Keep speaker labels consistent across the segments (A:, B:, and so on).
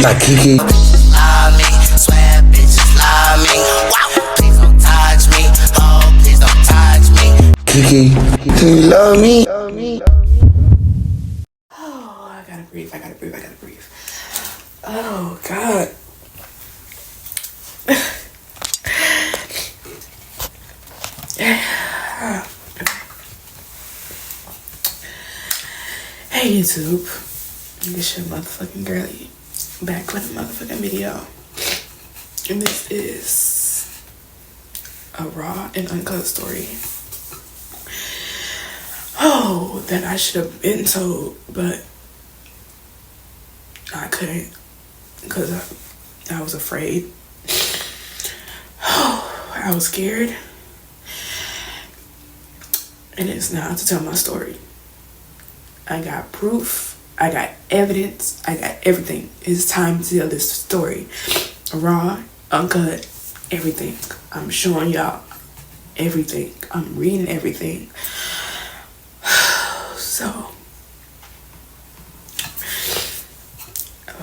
A: like Kiki.
B: Love me, swear bitches love me. Wow, please don't touch me. Oh, please don't touch me.
A: Kiki, do you love me?
C: Oh, I gotta breathe. Oh, God. Hey, YouTube. It's your motherfucking girlie back with a motherfucking video. And this is a raw and uncut story. Oh, that I should have been told, but I couldn't because I was afraid. Oh, I was scared. And it's now to tell my story. I got proof. I got evidence. I got everything. It's time to tell this story. Raw, uncut, everything. I'm showing y'all everything. I'm reading everything. So,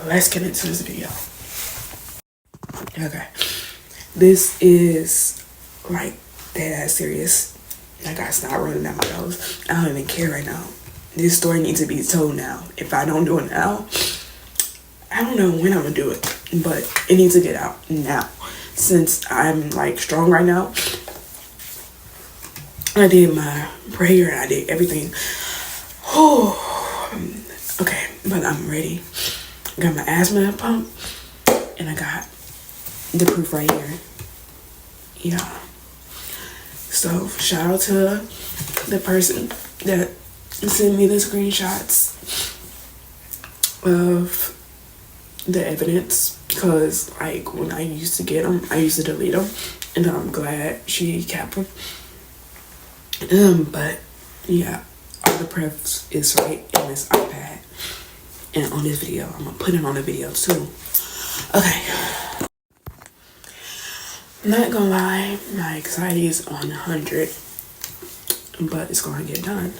C: let's get into this video. Okay. This is like dead ass serious. I gotta stop running down my nose. I don't even care right now. This story needs to be told now. If I don't do it now, I don't know when I'm gonna do it, but it needs to get out now. Since I'm like strong right now, I did my prayer and I did everything. Oh, okay, but I'm ready. I got my asthma pump and I got the proof right here. Yeah. So shout out to the person that sent me the screenshots of the evidence, because like when I used to get them, I used to delete them, and I'm glad she kept them. But yeah, all the proof is right in this iPad and on this video. I'm gonna put it on the video too. Okay. I'm not gonna lie, my anxiety is on 100, but it's gonna get done.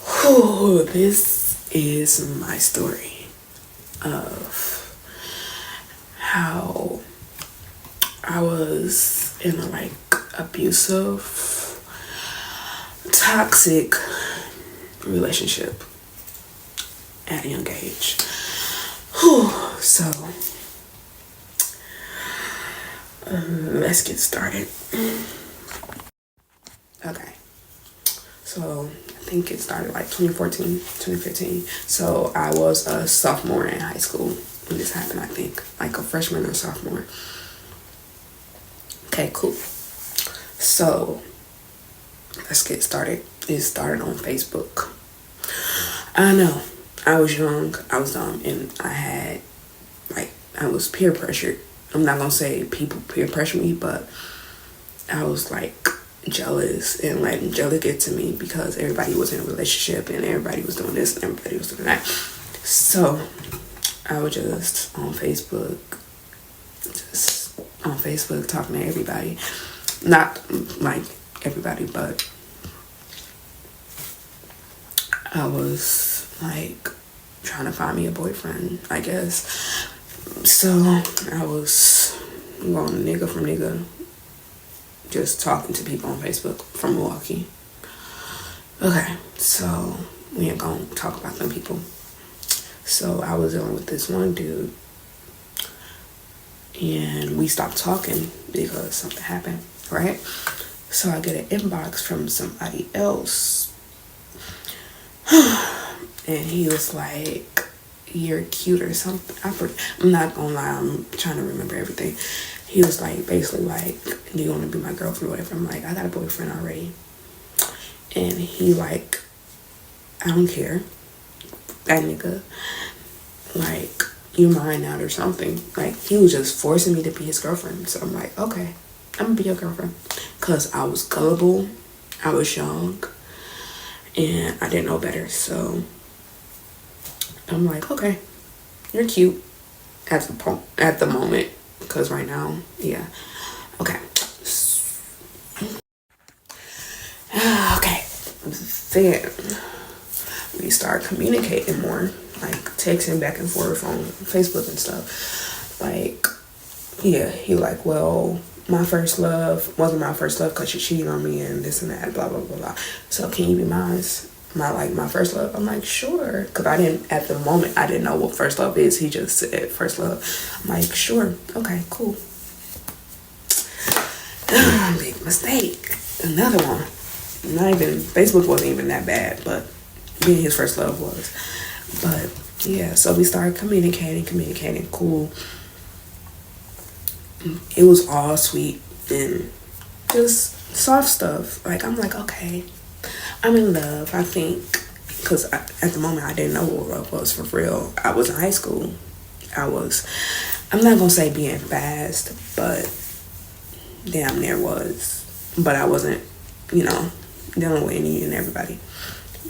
C: Whew, this is my story of how I was in a like abusive, toxic relationship at a young age. Whew, so let's get started. Okay, so I think it started like 2014, 2015. So I was a sophomore in high school when this happened, I think. Like a freshman or sophomore. Okay, cool. So let's get started. It started on Facebook. I know, I was young, I was dumb, and I was peer pressured. I'm not gonna say people peer pressure me, but I was like jealous and letting jealousy get to me because everybody was in a relationship and everybody was doing this and everybody was doing that. So I was just on Facebook talking to everybody. Not like everybody, but I was like trying to find me a boyfriend, I guess. So I was going nigga from nigga, just talking to people on Facebook from Milwaukee. Okay, so we ain't gonna talk about them people. So I was dealing with this one dude, and we stopped talking because something happened, right? So I get an inbox from somebody else, and he was like, "You're cute" or something. I'm not gonna lie, I'm trying to remember everything. He was like, basically like, "Do you want to be my girlfriend or whatever?" I'm like, "I got a boyfriend already." And he like, "I don't care, that nigga, like, you mine out or something." Like, he was just forcing me to be his girlfriend. So I'm like, okay, I'm gonna be your girlfriend. Because I was gullible, I was young, and I didn't know better. So I'm like, okay, you're cute at the moment, because right now, yeah, okay. Okay, then we start communicating more, like texting back and forth on Facebook and stuff. Like, yeah, he like, well, my first love wasn't my first love because she cheated on me and this and that, blah, blah, blah, blah. So can you be mine? My first love? I'm like, sure. Because at the moment, I didn't know what first love is. He just said first love. I'm like, sure. Okay, cool. Big mistake. Another one. Facebook wasn't even that bad, but being his first love was. But yeah, so we started communicating, cool. It was all sweet and just soft stuff. Like, I'm like, okay, I'm in love, I think. Because at the moment, I didn't know what love was for real. I was in high school. I'm not going to say being fast, but damn near was. But I wasn't, dealing with any and everybody.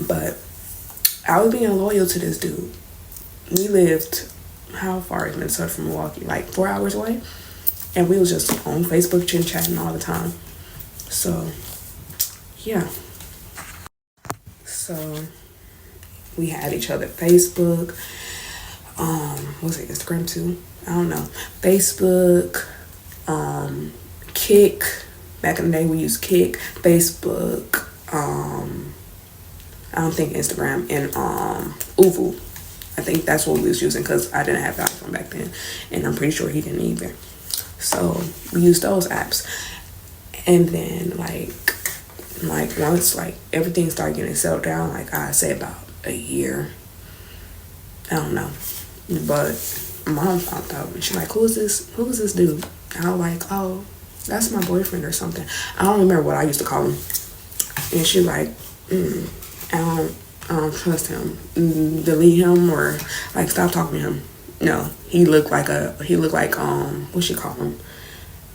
C: But I was being loyal to this dude. We lived, how far is Minnesota from Milwaukee? Like 4 hours away. And we was just on Facebook chit-chatting all the time. So, yeah. So, we had each other Facebook. Was it Instagram too? I don't know. Facebook, Kik. Back in the day, we used Kik, Facebook. I don't think Instagram, and Uvu. I think that's what we was using because I didn't have the iPhone back then, and I'm pretty sure he didn't either. So we used those apps, and then like once like everything started getting settled down, like I say about a year. I don't know, but mom found out and she's like, "Who is this dude?" And I was like, "Oh, that's my boyfriend or something." I don't remember what I used to call him. And she like, I don't trust him. Delete him or like stop talking to him. No, he looked like what she call him?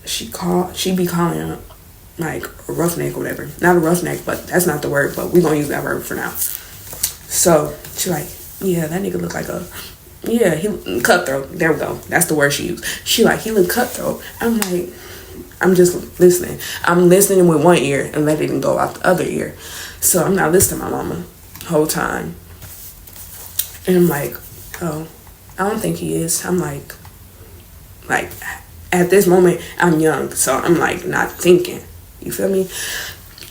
C: She be calling him like a roughneck or whatever. Not a roughneck, but that's not the word, but we gonna use that word for now. So she like, yeah, that nigga look like he cutthroat. There we go. That's the word she used. She like, he look cutthroat. I'm like, I'm just listening. I'm listening with one ear and letting it go out the other ear. So I'm not listening to my mama the whole time. And I'm like, oh, I don't think he is. I'm like at this moment I'm young, so I'm like not thinking. You feel me?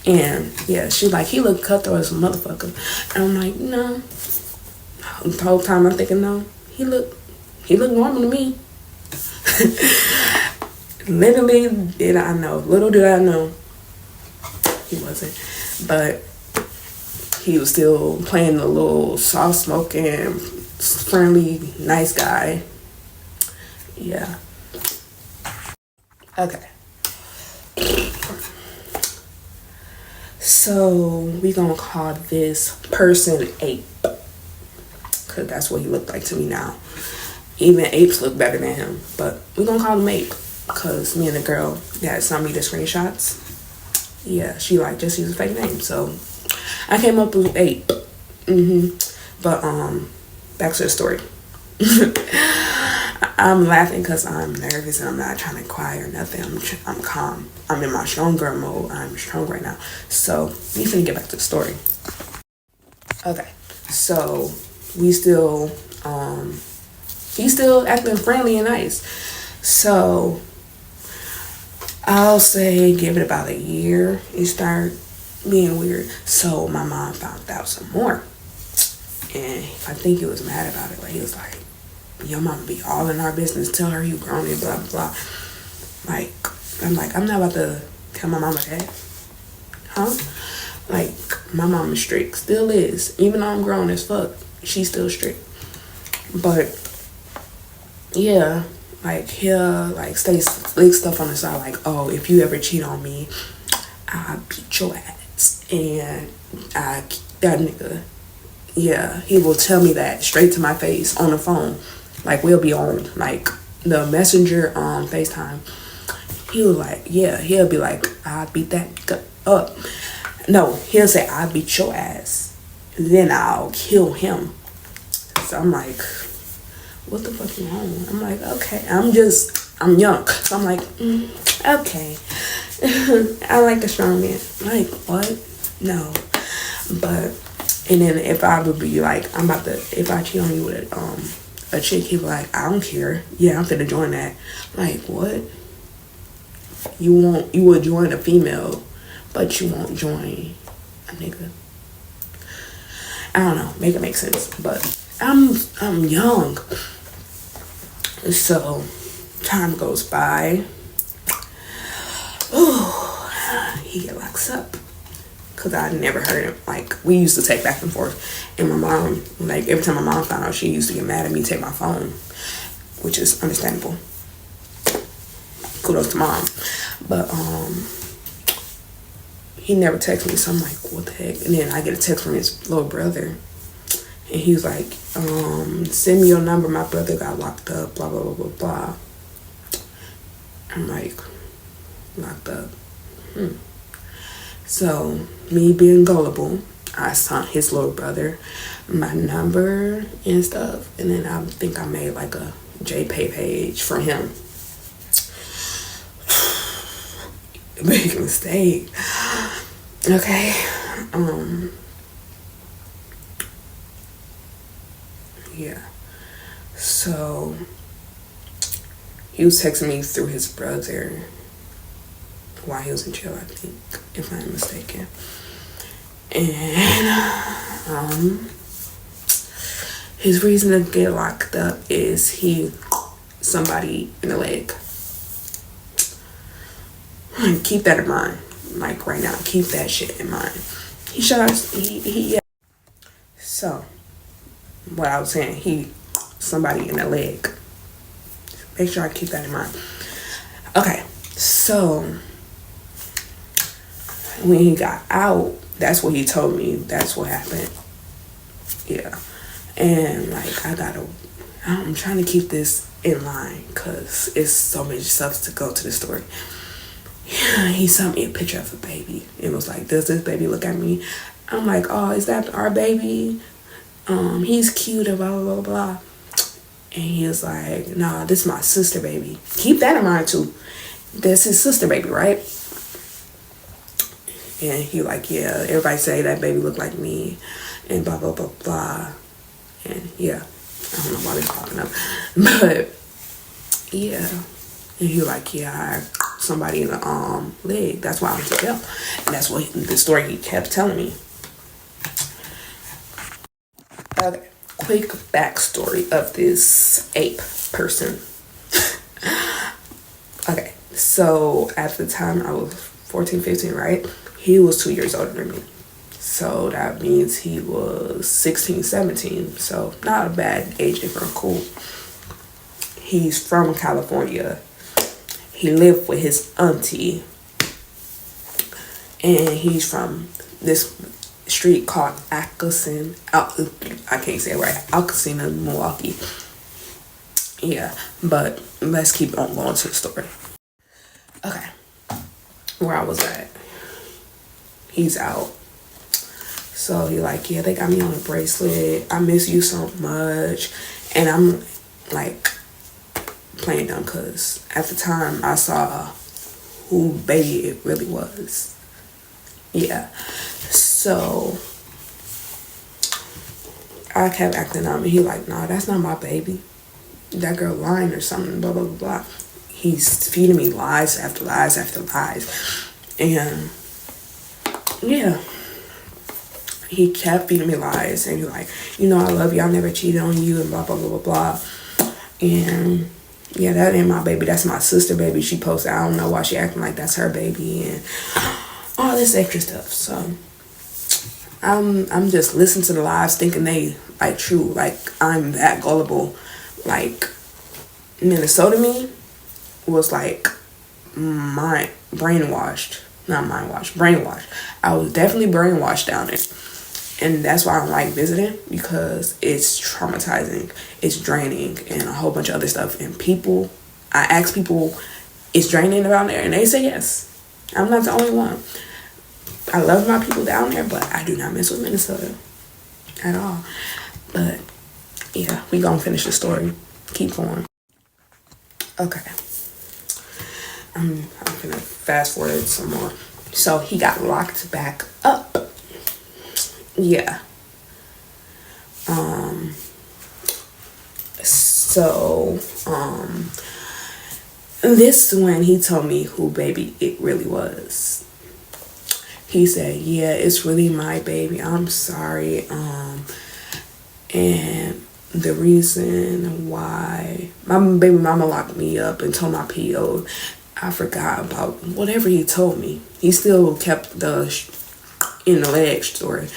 C: And yeah, she like, he look cutthroat as a motherfucker. And I'm like, no. The whole time I'm thinking, no, he look normal to me. Little did I know he wasn't. But he was still playing the little soft smoking, friendly, nice guy. Yeah. Okay. So we gonna call this person Ape, cause that's what he looked like to me now. Even apes look better than him, but we gonna call him Ape, cause me and the girl that sent me the screenshots, yeah, she like just used a fake name, so I came up with Ape. But back to the story. I'm laughing because I'm nervous and I'm not trying to cry or nothing. I'm calm. I'm in my strong girl mode. I'm strong right now. So we finna get back to the story. Okay, so we still he's still acting friendly and nice. So I'll say give it about a year. It started being weird. So my mom found out some more. And I think he was mad about it. Like, he was like, your mama be all in our business. Tell her you grown and blah, blah, blah. Like, I'm like, I'm not about to tell my mama that. Huh? Like, my mom is strict. Still is. Even though I'm grown as fuck, she's still strict. But, yeah, like, he'll, like, say slick stuff on the side. Like, oh, if you ever cheat on me, I'll beat your ass. And that nigga, yeah, he will tell me that straight to my face on the phone. Like, we'll be on, like, the messenger FaceTime. He was like, yeah, he'll be like, I'll beat that nigga up. No, he'll say, I'll beat your ass. Then I'll kill him. So I'm like, what the fuck is wrong? I'm like, okay, I'm young. So I'm like, okay. I like a strong man. Like, what? No. But And then if I would be like, if I cheat on you with a chick, he'd be like, I don't care. Yeah, I'm finna join that. Like, what? You will join a female, but you won't join a nigga. I don't know, make it make sense. But I'm young. So time goes by. Ooh, he get locked up. Cause I never heard him. Like, we used to take back and forth. And my mom, like, every time my mom found out, she used to get mad at me, take my phone. Which is understandable. Kudos to mom. But he never texted me, so I'm like, what the heck? And then I get a text from his little brother. And he was like, send me your number, my brother got locked up, blah, blah, blah, blah, blah. I'm like, locked up? So, me being gullible, I sent his little brother my number and stuff. And then I think I made like a JPay page for him. Big mistake. Okay. Yeah. So he was texting me through his brother while he was in jail, I think, if I'm mistaken. And his reason to get locked up is he somebody in the leg. Keep that in mind. Like right now, keep that shit in mind. He shot us. Yeah. So, what I was saying, somebody in the leg. Make sure I keep that in mind. Okay, so when he got out, that's what he told me. That's what happened. Yeah, and like I'm trying to keep this in line because it's so much stuff to go to the story. He sent me a picture of a baby. It was like, does this baby look at me? I'm like, oh, is that our baby? He's cute and blah, blah, blah, blah. And he was like, nah, this is my sister baby. Keep that in mind too. That's his sister baby, right? And he like, yeah, everybody say that baby look like me and blah, blah, blah, blah. And yeah, I don't know why they're popping up. But yeah. And he like, yeah, somebody in the leg. That's why I went to jail. And that's what the story he kept telling me. Okay, quick backstory of this ape person. Okay, so at the time I was 14, 15, right? He was 2 years older than me. So that means he was 16, 17. So not a bad age difference, cool. He's from California. He lived with his auntie. And he's from this street called Atkinson. I can't say it right. Atkinson in Milwaukee. Yeah, but let's keep on going to the story. Okay. Where I was at. He's out. So he like, yeah, they got me on a bracelet. I miss you so much. And I'm like playing dumb because at the time I saw who baby it really was. Yeah. So I kept acting up and he like, nah, that's not my baby. That girl lying or something, blah, blah, blah, blah. He's feeding me lies after lies after lies. And yeah. He kept feeding me lies and he's like, you know, I love you, I never cheated on you and blah, blah, blah, blah, blah. And yeah, that ain't my baby, that's my sister baby. She posted, I don't know why she acting like that's her baby and all this extra stuff. So I'm just listening to the lies thinking they like true, like I'm that gullible. Like Minnesota me was like brainwashed. I was definitely brainwashed down there. And that's why I don't like visiting, because it's traumatizing, it's draining, and a whole bunch of other stuff. And people, I ask people, it's draining down there, and they say yes. I'm not the only one. I love my people down there, but I do not mess with Minnesota at all. But yeah, we gonna finish the story. Keep going. Okay. I'm gonna fast forward some more. So he got locked back up. Yeah. So this when he told me who baby it really was. He said, yeah, it's really my baby. I'm sorry. And the reason why my baby mama locked me up and told my PO, I forgot about whatever he told me. He still kept the in the leg story,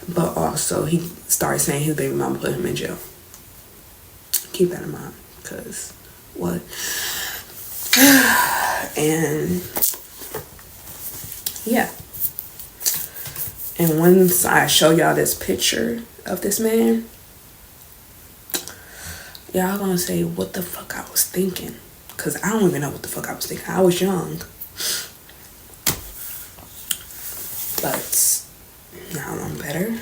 C: but also he started saying his baby mama put him in jail. Keep that in mind, cause what? And yeah. And once I show y'all this picture of this man, y'all gonna say what the fuck I was thinking. Cause I don't even know what the fuck I was thinking. I was young. But now I'm better.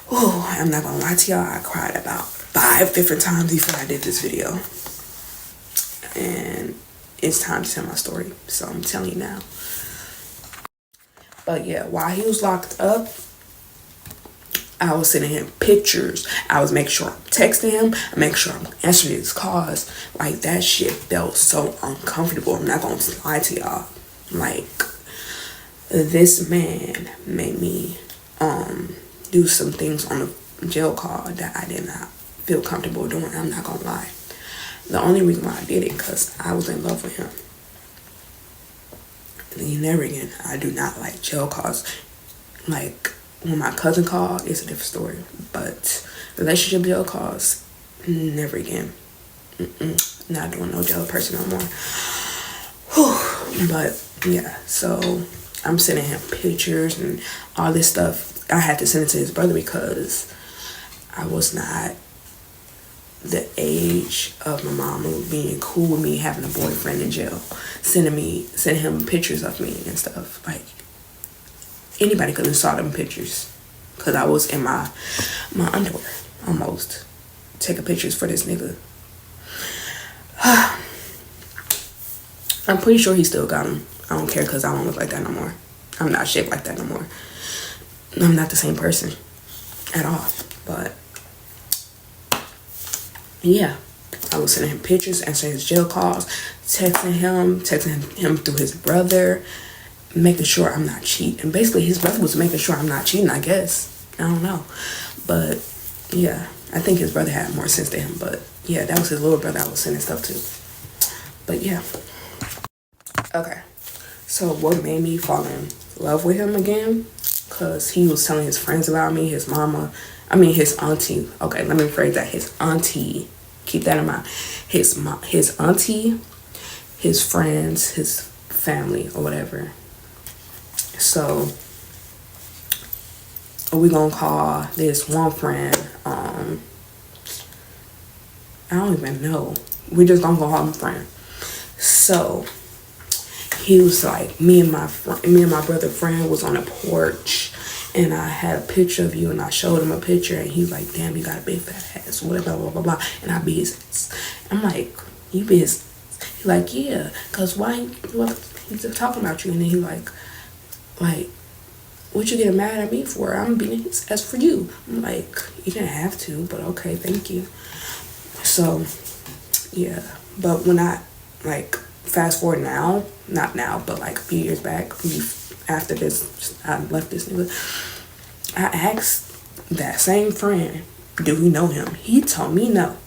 C: Oh, I'm not gonna lie to y'all, I cried about 5 different times before I did this video. And it's time to tell my story. So I'm telling you now. But yeah, while he was locked up, I was sending him pictures. I was making sure I'm texting him. I make sure I'm answering his calls. Like, that shit felt so uncomfortable. I'm not gonna lie to y'all. Like, this man made me do some things on the jail call that I did not feel comfortable doing. I'm not gonna lie. The only reason why I did it because I was in love with him. And never again, I do not like jail calls. Like, when my cousin called, it's a different story. But relationship jail calls, never again. Not doing no jail person no more. Whew. But yeah, so I'm sending him pictures and all this stuff. I had to send it to his brother because I was not the age of my mama being cool with me having a boyfriend in jail, sending him pictures of me and stuff. Like, anybody could have saw them pictures because I was in my underwear almost taking pictures for this nigga. I'm pretty sure he still got them. I don't care because I don't look like that no more. I'm not shaped like that no more. I'm not the same person at all. But yeah, I was sending him pictures, answering his jail calls, texting him through his brother, making sure I'm not cheating. And basically, his brother was making sure I'm not cheating, I guess. I don't know. But yeah, I think his brother had more sense than him. But yeah, that was his little brother I was sending stuff to. But yeah. Okay. So what made me fall in love with him again? Because he was telling his friends about me, his auntie. Okay, let me rephrase that. His auntie. Keep that in mind. His auntie, his friends, his family, or whatever. So we gonna call this one friend. I don't even know. We just gonna call him a friend. So he was like, me and my brother friend was on a porch, and I had a picture of you, and I showed him a picture, and he was like, damn, you got a big fat ass, whatever, blah, blah, blah, blah. And I business. I'm like, you business? He like, yeah, cause why? Well, he's just talking about you, and then he like, what you getting mad at me for? I'm being as for you. I'm like, you didn't have to, but okay, thank you. So yeah, but when I like fast forward now, not now, but like a few years back, after this, I left this nigga, I asked that same friend, do he know him? He told me no.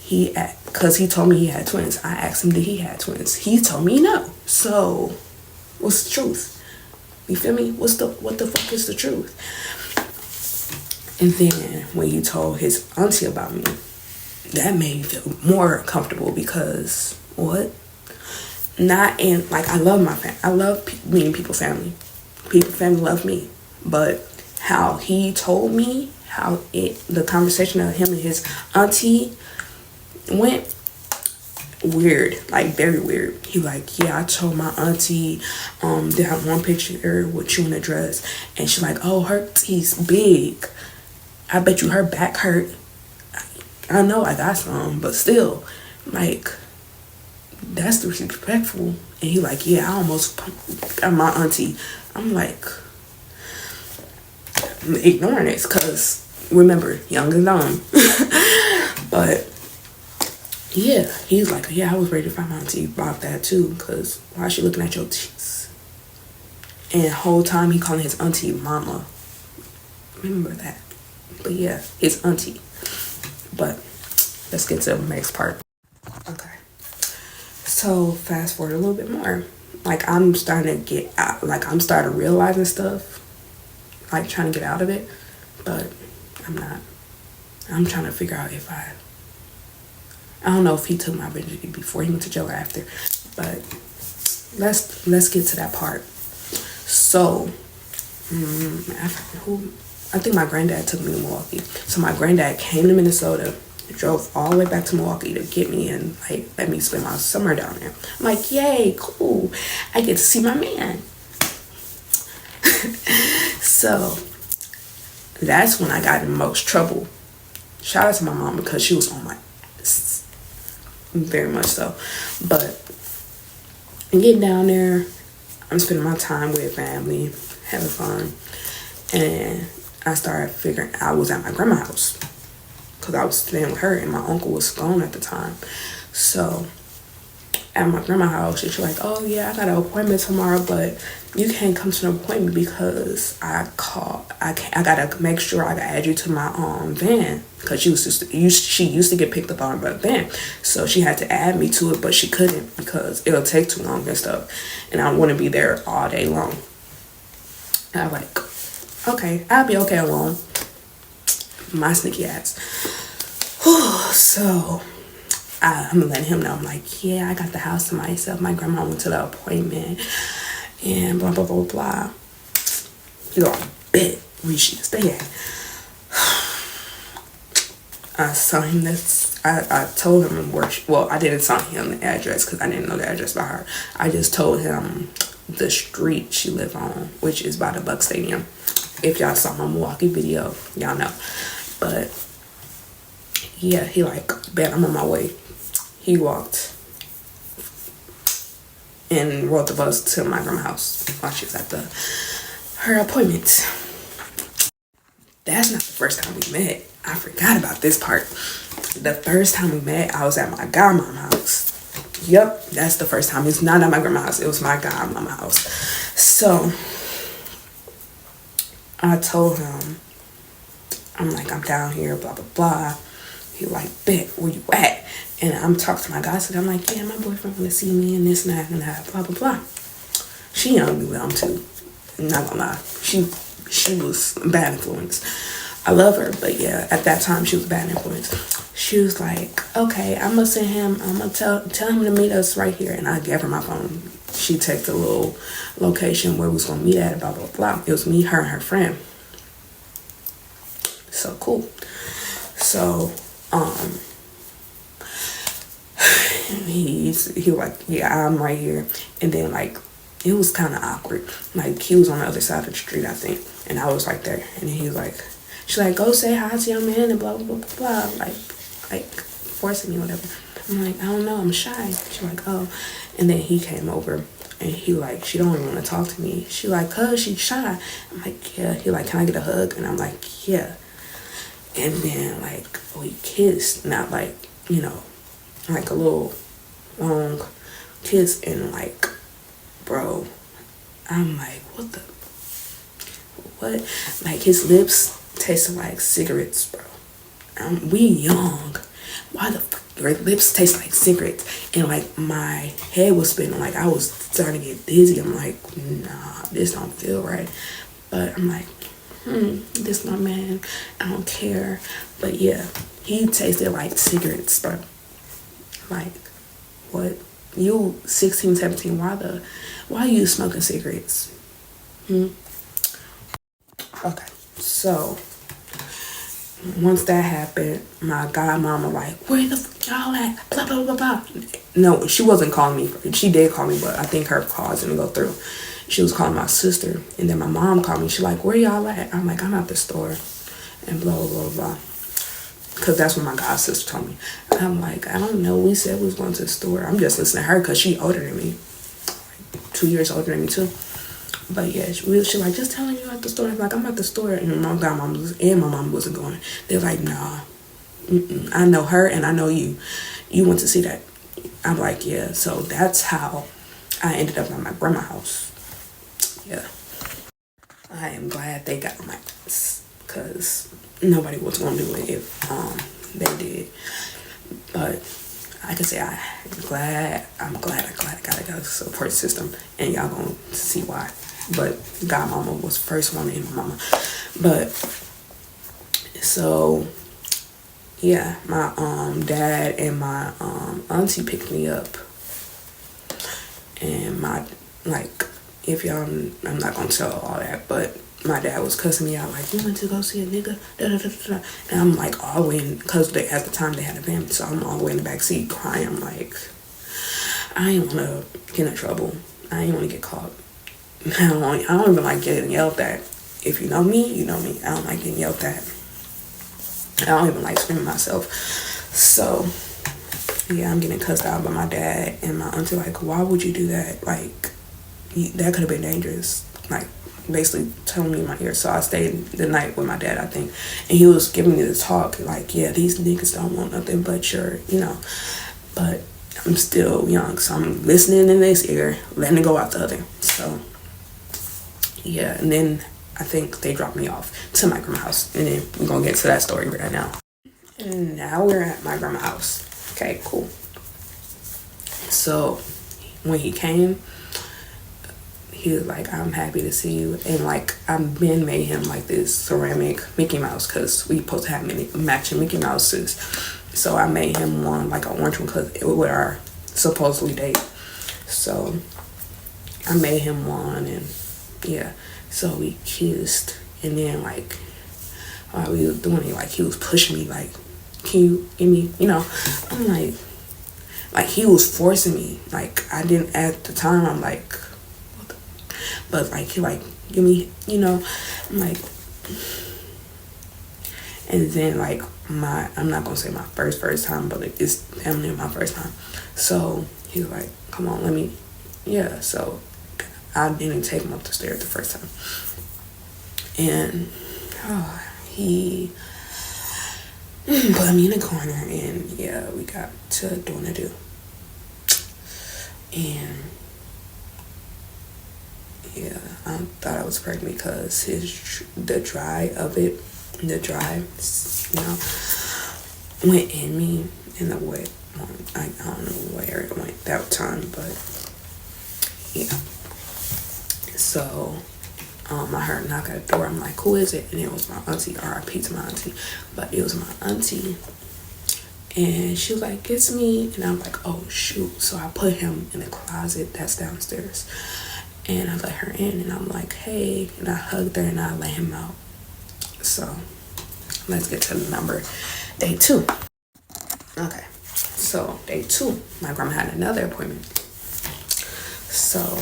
C: Because he told me he had twins. I asked him, did he have twins? He told me no. So, what's the truth? You feel me? What the fuck is the truth? And then when he told his auntie about me, that made me feel more comfortable because what? Not in, like, I love my family. I love meeting people's family. People's family love me. But how he told me, the conversation of him and his auntie went weird, like very weird. He like, yeah, I told my auntie that one picture with you in a dress, and she like, oh, her teeth's big. I bet you her back hurt. I know I got some, but still, like, that's disrespectful. And he like, yeah, I almost got my auntie. I'm like, ignoring it, because remember, young and dumb. But yeah, he's like, yeah, I was ready to find my auntie about that too, because why is she looking at your teeth? And the whole time he calling his auntie mama. Remember that. But yeah, his auntie. But let's get to the next part. Okay. So fast forward a little bit more. Like I'm starting to get out, like I'm starting realizing stuff. Like trying to get out of it. But I'm not. I'm trying to figure out if I don't know if he took my virginity before he went to jail or after. But let's get to that part. So I think my granddad took me to Milwaukee. So my granddad came to Minnesota, drove all the way back to Milwaukee to get me and like let me spend my summer down there. I'm like, yay, cool. I get to see my man. So that's when I got in the most trouble. Shout out to my mom because she was on my ass. Very much so. But getting down there, I'm spending my time with family, having fun. And I started figuring I was at my grandma's house because I was staying with her and my uncle was gone at the time. So at my grandma's house, she's like, oh yeah, I got an appointment tomorrow, but you can't come to an appointment because I gotta make sure I add you to my van because she used to get picked up on by a van, so she had to add me to it, but she couldn't because it'll take too long and stuff, and I wouldn't be there all day long. And I'm like, okay, I'll be okay alone. My sneaky ass. So I'm letting him know. I'm like, yeah, I got the house to myself. My grandma went to the appointment and blah, blah, blah, blah. You know, I bet we should stay at. I saw him this. I told him where. Well, I didn't tell him the address because I didn't know the address by her. I just told him the street she lived on, which is by the Buck Stadium. If y'all saw my Milwaukee video, y'all know. But yeah, he like, bet I'm on my way. He walked and rode the bus to my grandma's house while she was at her appointment. That's not the first time we met. I forgot about this part. The first time we met, I was at my godmom's house. Yep, that's the first time. It's not at my grandma's house. It was my godmom's house. So I told him, I'm like, I'm down here, blah, blah, blah. He like, bet, where you at? And I'm talking to my gossip. I'm like, yeah, my boyfriend want to see me and this and that, blah, blah, blah. She young me well, too. I'm not gonna lie. She was a bad influence. I love her, but yeah, at that time, she was a bad influence. She was like, okay, I'm gonna send him, I'm gonna tell him to meet us right here. And I gave her my phone. She texted a little location where we was gonna meet at, blah, blah, blah. It was me, her, and her friend. So cool. So, he was like, yeah, I'm right here. And then like, it was kind of awkward. Like he was on the other side of the street, I think. And I was right there. And he was like, she's like, go say hi to your man and blah, blah, blah, blah. Like forcing me, whatever. I'm like, I don't know, I'm shy. She's like, oh. And then he came over and he like, she don't even want to talk to me. She like, cuz she's shy. I'm like, yeah. He like, can I get a hug? And I'm like, yeah. And then like, we kissed. Not like, you know, like a little long kiss. And like, bro, I'm like, what? Like his lips tasted like cigarettes, bro. We young. Why the fuck your lips taste like cigarettes? And like my head was spinning. Like I was starting to get dizzy. I'm like, nah, this don't feel right. But I'm like, this my man. I don't care. But yeah, he tasted like cigarettes, bro. Like, what? You 16, 17, why are you smoking cigarettes? Okay, so once that happened, my godmama like, where the fuck y'all at? Blah, blah, blah, blah. No, she wasn't calling me. She did call me, but I think her call didn't go through. She was calling my sister, and then my mom called me. She like, where y'all at? I'm like, I'm at the store, and blah, blah, blah, blah. Because that's what my god sister told me. I'm like, I don't know. We said we was going to the store. I'm just listening to her because she older than me. Like 2 years older than me, too. But yeah, she like, just telling you at the store. Like, I'm at the store, and my mom wasn't going. They're like, nah, I know her and I know you. You went to see that. I'm like, yeah. So that's how I ended up at my grandma's house. Yeah. I am glad they got my ass, because nobody was going to do it if they did. But like I say, I'm glad I got a support system, and y'all gonna see why. But godmama was the first one in my mama. But so yeah, my dad and my auntie picked me up, and my, like, if y'all, I'm not gonna tell all that, but my dad was cussing me out like, you went to go see a nigga, da da da da. And I'm like all the way in, because at the time they had a van, so I'm all the way in the back seat crying. I'm like, I ain't want to get in trouble. I ain't want to get caught. I don't even like getting yelled at. If you know me, you know me. I don't like getting yelled at. I don't even like screaming myself. So yeah, I'm getting cussed out by my dad and my auntie. Like, why would you do that? Like, that could have been dangerous. Like, basically telling me in my ear. So I stayed the night with my dad, I think, and he was giving me the talk like, yeah, these niggas don't want nothing but your, but I'm still young, so I'm listening in this ear, letting it go out the other. So yeah, and then I think they dropped me off to my grandma's house, and then we're gonna get to that story right now. And now we're at my grandma's house. Okay, cool. So when he came, he was like, I'm happy to see you. And like, I've been made him like this ceramic Mickey Mouse, because we supposed to have matching Mickey Mouses. So I made him one, like an orange one, because it was our supposedly date. So I made him one, and yeah. So we kissed, and then like while we was doing it, like he was pushing me like, can you give me, I'm like he was forcing me. Like, I didn't, at the time, I'm like, but like he like, give me, I'm like, and then like I'm not gonna say my first time, but like, it's definitely my first time. So he was like, come on, let me, yeah. So I didn't take him up the stairs the first time, and he put me in the corner, and yeah, we got to doing the do, and yeah, I thought I was pregnant because the dry, went in me, in the wet one. I don't know where it went that time, but yeah. So I heard a knock at the door. I'm like, who is it? And it was my auntie. R.I.P. to my auntie, but it was my auntie. And she was like, it's me. And I'm like, oh shoot. So I put him in the closet that's downstairs, and I let her in, and I'm like, hey, and I hugged her and I let him out. So let's get to the number. Day 2. Okay, so day 2, my grandma had another appointment. So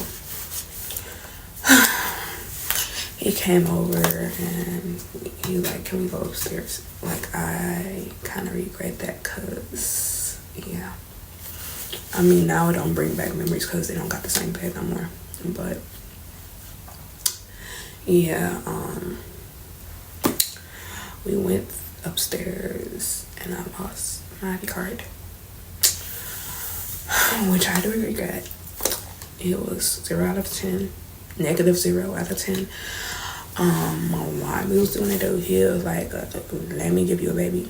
C: he came over and he was like, can we go upstairs? Like, I kind of regret that, because yeah, I mean, now it don't bring back memories because they don't got the same bed no more. But yeah, we went upstairs and I lost my ID card, which I do regret. It was 0 out of 10, negative 0 out of 10. Why we was doing it though, he was like, let me give you a baby.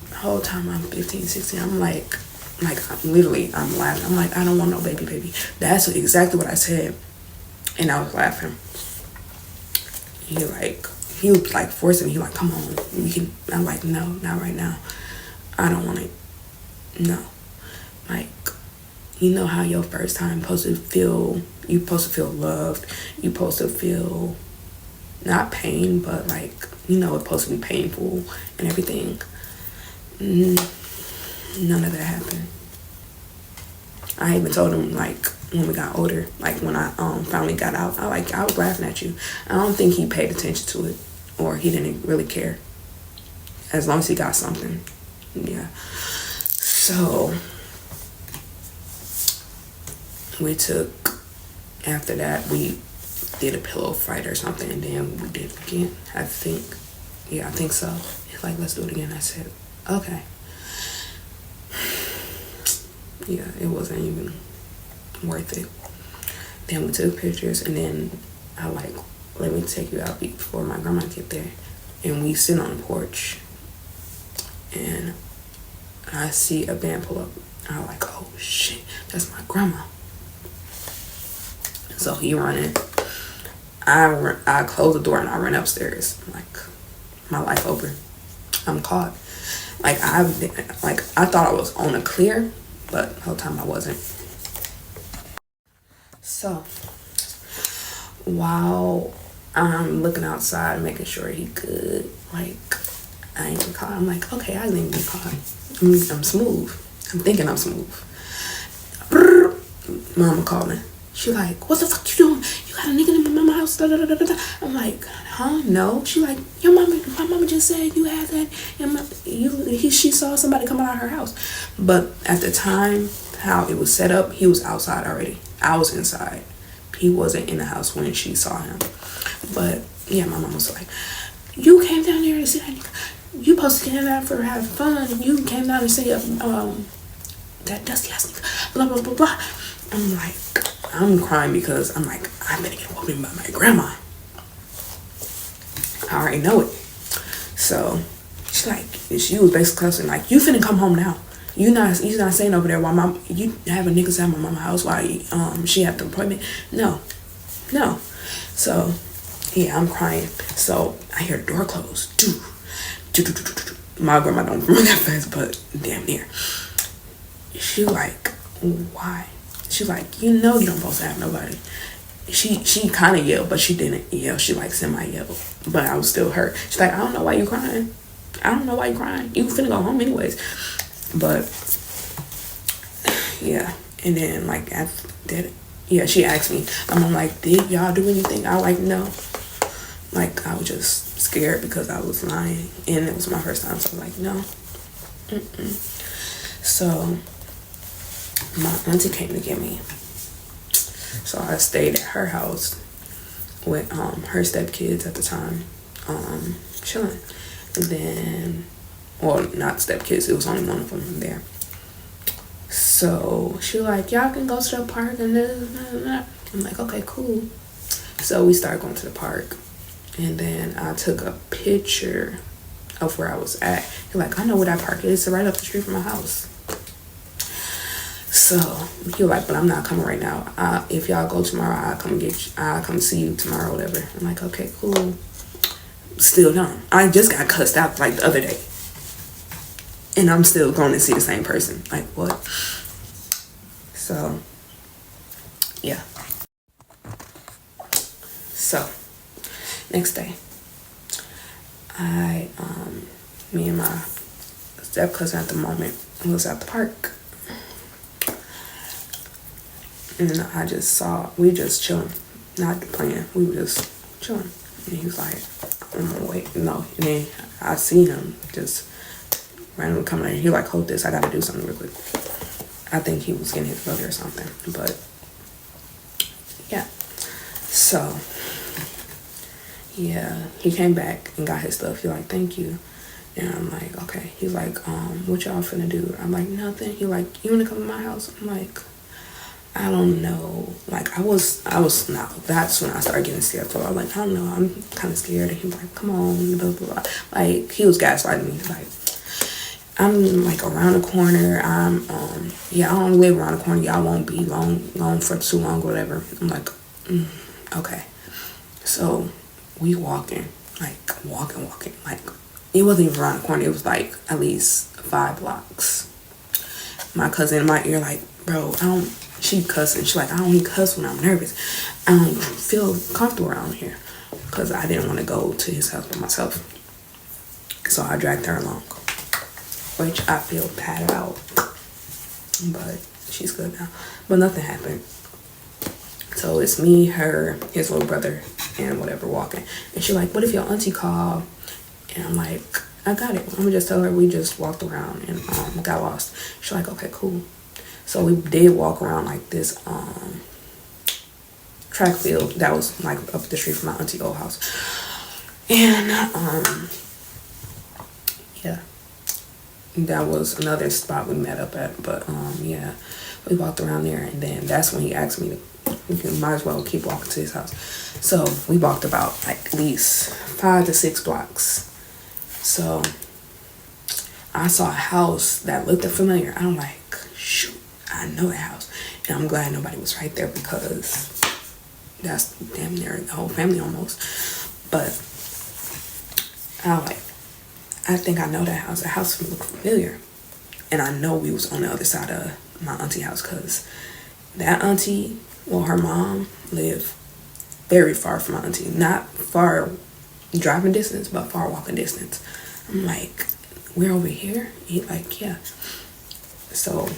C: The whole time I'm 15, 16, I'm like I'm laughing. I'm like, I don't want no baby. That's exactly what I said. And I was laughing. He was like forcing me. He like, come on, we can. I'm like, no, not right now. I don't want it. No. Like, you know how your first time supposed to feel, you supposed to feel loved. You supposed to feel, not pain, but like, it's supposed to be painful and everything. None of that happened. I even told him, like, when we got older, like when I finally got out, I was laughing at you. I don't think he paid attention to it, or he didn't really care, as long as he got something. Yeah. So we took, after that, we did a pillow fight or something, and then we did it again. I think, yeah, I think so. He's like, let's do it again. I said, okay. Yeah, it wasn't even worth it. Then we took pictures, and then I like, let me take you out before my grandma get there. And we sit on the porch, and I see a van pull up. I'm like, oh shit, that's my grandma. So he running. I close the door and I run upstairs. Like, my life over. I'm caught. Like I thought I was on a clear, but the whole time I wasn't. So while I'm looking outside, making sure he good, like I ain't been caught. I'm like, okay, I ain't been caught. I'm smooth. I'm thinking I'm smooth. Mama calling. She like, what the fuck you doing? You got a nigga in my mama house? Da, da, da, da, da. I'm like, huh? No. She like, my mama just said you had that. And she saw somebody come out of her house. But at the time, how it was set up, he was outside already. I was inside. He wasn't in the house when she saw him. But yeah, my mom was like, you came down there to see that nigga. You supposed to come down for having fun. You came down and say that dusty ass nigga. Blah blah blah blah. I'm like, I'm crying because I'm like, I'm gonna get whooped by my grandma. I already know it. So she's like, she was basically cussing like, you finna come home now. You not saying over there while you having niggas at my mama's house while she had the appointment. No. So yeah, I'm crying. So I hear the door close. My grandma don't run that fast, but damn near. She like, why? She like, you know you don't supposed to have nobody. She kind of yelled, but she didn't yell. She like semi-yelled, but I was still hurt. She's like, I don't know why you crying. I don't know why you crying. You finna go home anyways. But yeah, and then like after that, yeah, she asked me. I'm like, did y'all do anything? I like, no. Like I was just scared because I was lying, and it was my first time, so I was like, no. So my auntie came to get me. So I stayed at her house with her stepkids at the time, chilling. And then, well, not stepkids, it was only one of them there. So she was like, y'all can go to the park and blah. I'm like, okay, cool. So we started going to the park, and then I took a picture of where I was at. He's like, I know where that park is. It's right up the street from my house. So he was like, but I'm not coming right now. If y'all go tomorrow, I'll come see you tomorrow, whatever. I'm like, okay, cool. Still don't. I just got cussed out like the other day, and I'm still going to see the same person. Like, what? So yeah. So next day, me and my step cousin at the moment was at the park. And then we just chilling, not playing. We were just chilling. And he was like, I'm wait, no. And then I see him just randomly coming in. He like, hold this, I gotta do something real quick. I think he was getting his brother or something. But yeah. So yeah, he came back and got his stuff. He like, thank you. And I'm like, okay. He's like, what y'all finna do? I'm like, nothing. He like, you wanna come to my house? I'm like, I don't know. Like I was now that's when I started getting scared. So I was like, I don't know, I'm kind of scared. And he was like, come on, blah, blah, blah. Like he was gaslighting me. Like I'm like around the corner. I don't live around the corner. Y'all won't be long for too long or whatever. I'm like, okay. So we walking. Like it wasn't even around the corner. It was like at least 5 blocks. My cousin in my ear like, bro, she cussing. She like, I don't cuss when I'm nervous. I don't feel comfortable around here. Because I didn't want to go to his house by myself. So I dragged her along. Which I feel bad about. But she's good now. But nothing happened. So it's me, her, his little brother, and whatever walking. And she's like, what if your auntie called? And I'm like, I got it. I'm going to just tell her we just walked around and got lost. She's like, okay, cool. So we did walk around like this track field that was like up the street from my auntie old house. And yeah, that was another spot we met up at. But yeah, we walked around there, and then that's when he asked me to, we might as well keep walking to his house. So we walked about like at least 5 to 6 blocks. So I saw a house that looked familiar. I'm like, shoot, I know that house. And I'm glad nobody was right there, because that's damn near the whole family almost. But I think I know that house. The house looked familiar. And I know we was on the other side of my auntie house, because that auntie, well, her mom lived very far from my auntie. Not far driving distance, but far walking distance. I'm like, we're over here? He like, yeah. So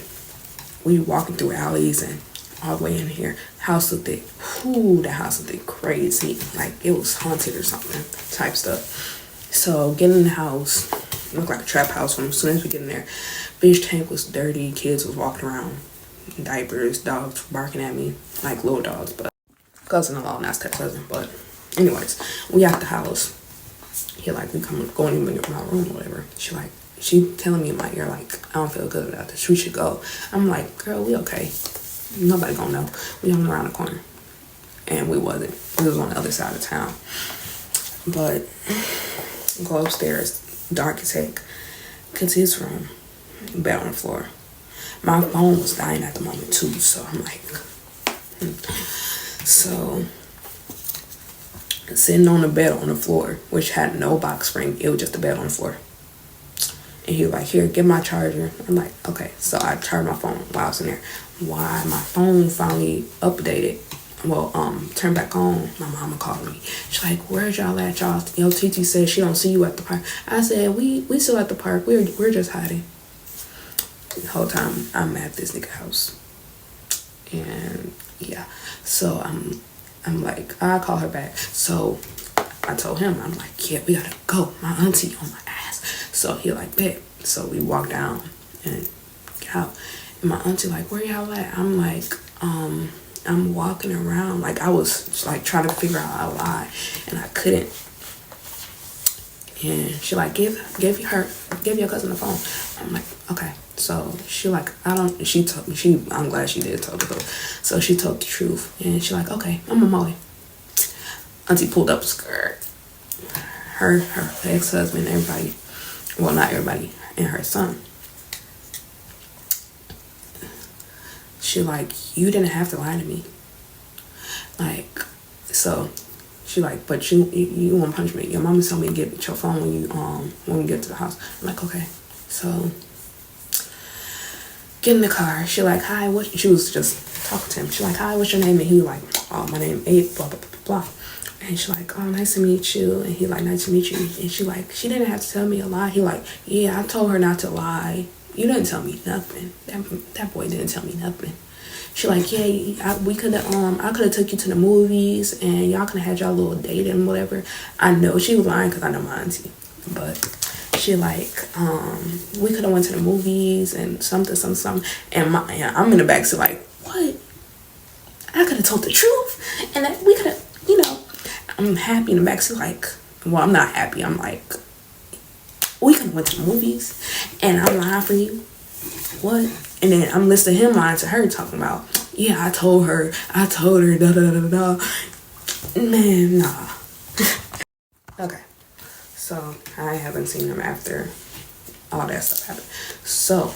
C: we walking through alleys and all the way in here. House looked like, whoo, the house looked like crazy. Like it was haunted or something type stuff. So getting in the house, it looked like a trap house. When as soon as we get in there, fish tank was dirty. Kids was walking around, diapers, dogs barking at me like little dogs. But cousin-in-law, not step cousin. But anyways, we out the house. He like, we going in my room or whatever. She telling me in my ear like, I don't feel good about this. We should go. I'm like, girl, we okay. Nobody gonna know. We hung around the corner, and we wasn't. We was on the other side of town. But go upstairs, dark as heck. Get to his room, bed on the floor. My phone was dying at the moment too, so I'm like, So sitting on the bed on the floor, which had no box spring, it was just a bed on the floor. And he was like, here, get my charger. I'm like, okay. So I charged my phone while I was in there. Why my phone finally updated, well, turned back on, my mama called me. She's like, where's y'all at, y'all? Yo, TT says she don't see you at the park. I said, we still at the park. We're just hiding. The whole time I'm at this nigga house. And yeah, so I'm like, I call her back. So I told him, I'm like, yeah, we gotta go. My auntie on my ass. So he like, bet. So we walk down and get out. And my auntie like, where y'all at? I'm like, I'm walking around. Like I was just, like trying to figure out a lie, and I couldn't. And she like, give your cousin the phone. I'm like, okay. So she like, she told me, I'm glad she did tell the truth. So she told the truth, and she like, okay, I'm on my way. Auntie pulled up a skirt. Her ex-husband, everybody, well, not everybody, and her son. She like, you didn't have to lie to me. Like, so she like, but you want punishment. Your mama told me to get your phone when we get to the house. I'm like, okay. So get in the car. She like, hi, what? She was just talking to him. She like, hi, what's your name? And he like, oh, my name is blah blah blah blah. And she like, oh, nice to meet you. And he like, nice to meet you. And she like, she didn't have to tell me a lie. He like, yeah, I told her not to lie. You didn't tell me nothing. That boy didn't tell me nothing. She like, yeah, I could have took you to the movies, and y'all could have had y'all little date and whatever. I know she was lying, because I know my auntie. But she like, we could have went to the movies and something. And I'm in the back, so like, what? I could have told the truth, and that we could have, I'm happy in the back, so like, well, I'm not happy. I'm like, we could have went to the movies, and I'm lying for you. What? And then I'm listening to him lying to her, talking about, yeah, I told her, da da da da. Man, nah. Okay, so I haven't seen him after all that stuff happened. So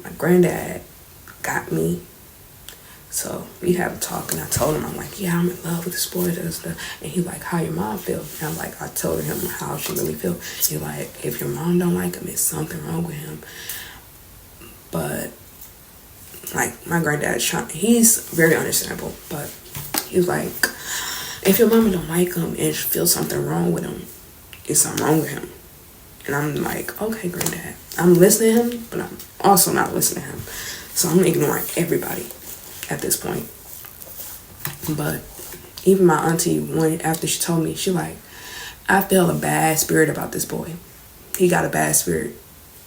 C: my granddad got me. So we had a talk, and I told him, I'm like, yeah, I'm in love with this boy, and he like, how your mom feel? And I'm like, I told him how she really feel. He like, if your mom don't like him, it's something wrong with him. But like, my granddad, he's very understandable, but he's like, if your mama don't like him and feel something wrong with him, it's something wrong with him. And I'm like, okay, granddad, I'm listening to him, but I'm also not listening to him. So I'm ignoring everybody at this point. But even my auntie, after she told me, she like, I feel a bad spirit about this boy. He got a bad spirit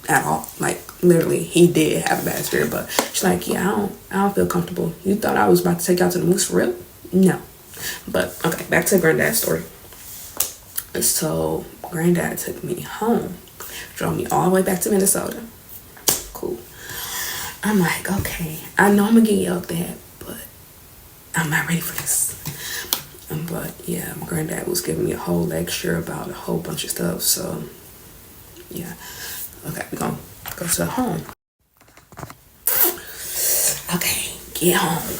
C: at all. Like, literally, he did have a bad spirit. But she's like, yeah, I don't feel comfortable. You thought I was about to take you out to the moose for real? No. But okay, back to granddad's story. So granddad took me home, drove me all the way back to Minnesota. Cool. I'm like, okay, I know I'm gonna get yelled at, but I'm not ready for this. But yeah, my granddad was giving me a whole lecture about a whole bunch of stuff. So yeah, okay, we're gonna go to the home. Okay, get home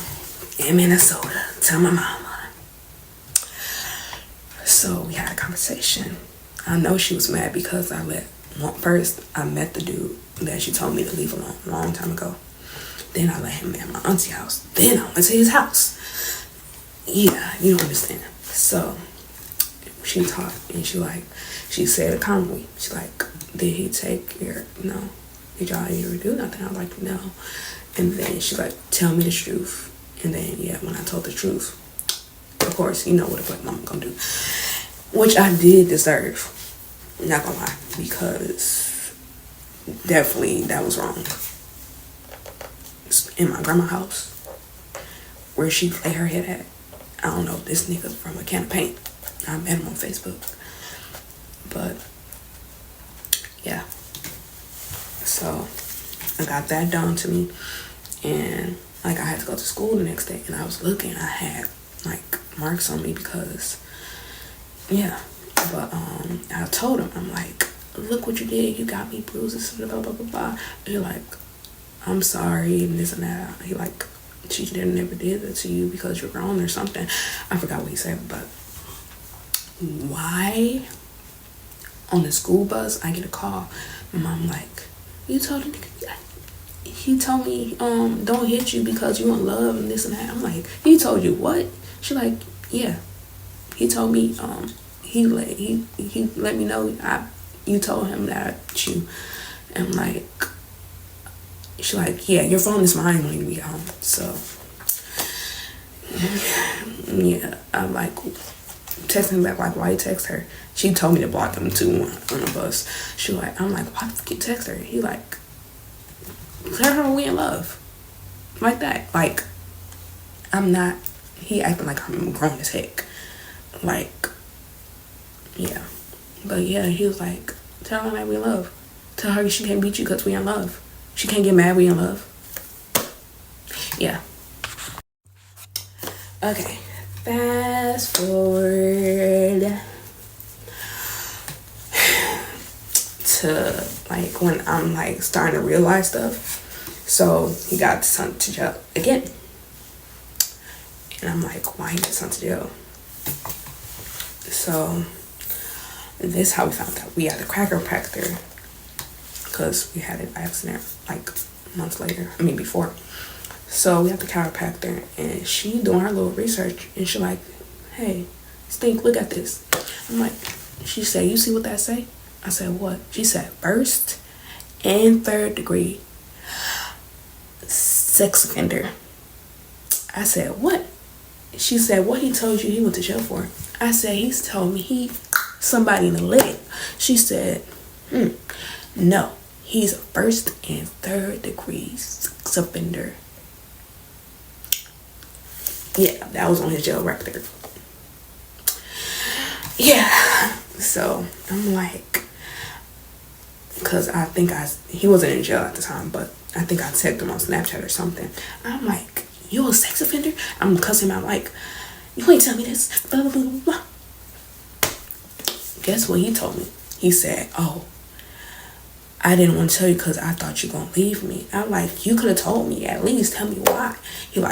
C: in Minnesota. Tell my mama. So we had a conversation. I know she was mad because first I met the dude that she told me to leave alone a long time ago. Then I let him at my auntie's house. Then I went to his house. Yeah, you don't understand. So she talked and she said it calmly. She's like, did he take your, no, did y'all ever do nothing? I was like, no. And then she's like, tell me the truth. And then, yeah, when I told the truth, of course, you know what a black mama gonna do. Which I did deserve. Not gonna lie. Because definitely that was wrong. In my grandma's house, where she lay her head at. I don't know, this nigga from a can of paint. I met him on Facebook. But, yeah. So, I got that done to me. And, I had to go to school the next day. And I was looking, I had, marks on me because, yeah. But, I told him, I'm like, look what you did. You got me bruises, blah, blah, blah, blah. You're like, I'm sorry, and this and that. He she never did that to you because you're grown or something. I forgot what he said, but why on the school bus I get a call? My mom you told him, he told me, don't hit you because you want love and this and that. I'm like, he told you what? She yeah. He told me, he let me know you told him that you, and she's yeah, your phone is mine when you get home. So, yeah, I'm texting back, why you text her? She told me to block him too on the bus. I'm like, why the fuck you text her? He tell her we in love. Like that. I'm not, he acting like I'm grown as heck. Yeah. But yeah, he was tell her that we in love. Tell her she can't beat you because we in love. She can't get mad we in love. Yeah. Okay. Fast forward to when I'm starting to realize stuff. So he got sent to jail again. And I'm why he got sent to jail? So this is how we found out. We had a chiropractor because we had an accident months later. Before. So we have the chiropractor and she doing her little research and she hey, Stink, look at this. I'm she said, you see what that say? I said, what? She said, first and third degree sex offender. I said, what? She said, what he told you he went to jail for? I said, he's told me somebody in the leg. She said, no, he's a first and third degree sex offender. Yeah, that was on his jail record. Yeah, so I'm because I think he wasn't in jail at the time, but I think I tagged him on Snapchat or something. I'm you a sex offender? I'm cussing him out you ain't tell me this, blah, blah, blah, blah. Guess what he told me? He said, oh, I didn't want to tell you because I thought you gonna leave me. I'm you could have told me, at least tell me why. He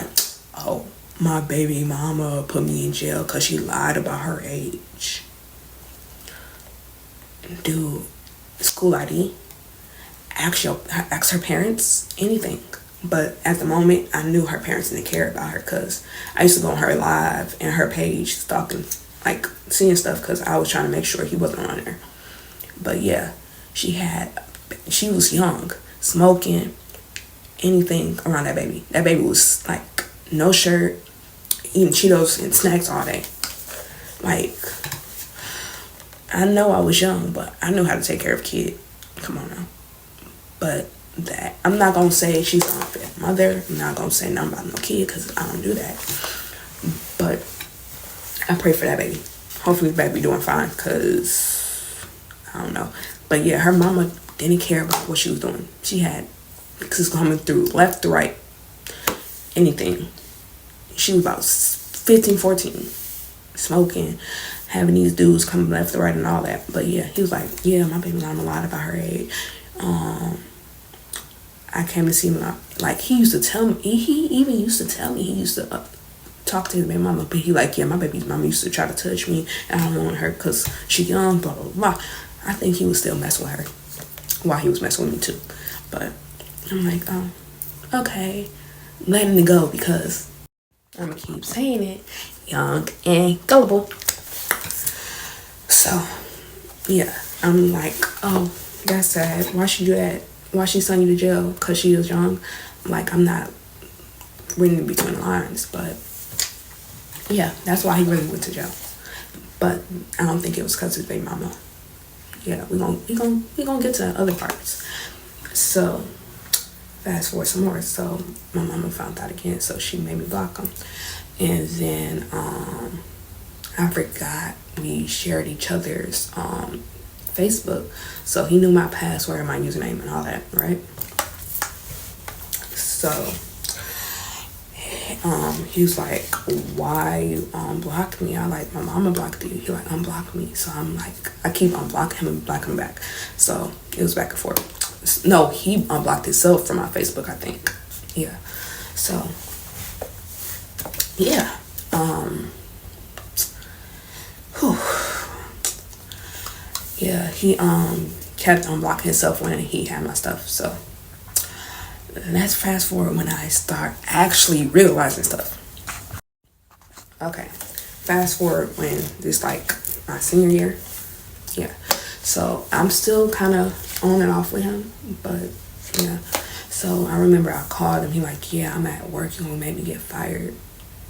C: oh, my baby mama put me in jail because she lied about her age. Dude, school ID, ask her parents, anything. But at the moment, I knew her parents didn't care about her because I used to go on her live and her page stalking, seeing stuff because I was trying to make sure he wasn't on there. But yeah, she was young, smoking, anything around that baby. That baby was no shirt, eating Cheetos and snacks all day. I know I was young, but I knew how to take care of a kid. Come on now. But I'm not gonna say she's an unfit mother. I'm not gonna say nothing about no kid because I don't do that. But I pray for that baby. Hopefully the baby doing fine, cause I don't know. But yeah, her mama didn't care about what she was doing. She had niggas coming through left to right, anything. She was about 15, 14, smoking, having these dudes coming left to right and all that. But yeah, he was like, yeah, my baby mama lied about her age. I came to see him, like, he used to tell me, he even used to tell me, he used to talk to his baby mama, but he like, yeah, my baby's mama used to try to touch me, and I don't want her because she young, blah, blah, blah. I think he was still messing with her while he was messing with me too. But I'm like, oh, okay, letting it go, because I'm gonna keep saying it, young and gullible. So yeah, I'm like, oh, that's sad. Why she do that? Why she sent you to jail? Because she was young? Like, I'm not reading between the lines, but yeah, that's why he really went to jail. But I don't think it was because of his baby mama. Yeah, we gonna get to other parts. So fast forward some more. So my mama found out again, so she made me block him. And then I forgot we shared each other's Facebook, so he knew my password and my username and all that, right? So he was like, why you blocked me? I like, my mama blocked you. He like, unblocked me. So I'm like, I keep unblocking him and blocking him back. So it was back and forth. No, he unblocked himself from my Facebook, I think. Yeah. So yeah. Yeah, he kept unblocking himself when he had my stuff. So let's fast forward when I start actually realizing stuff. Okay, fast forward when this, like, my senior year. Yeah, so I'm still kind of on and off with him, but yeah. So I remember I called him. He like, yeah, I'm at work. You gonna make me get fired?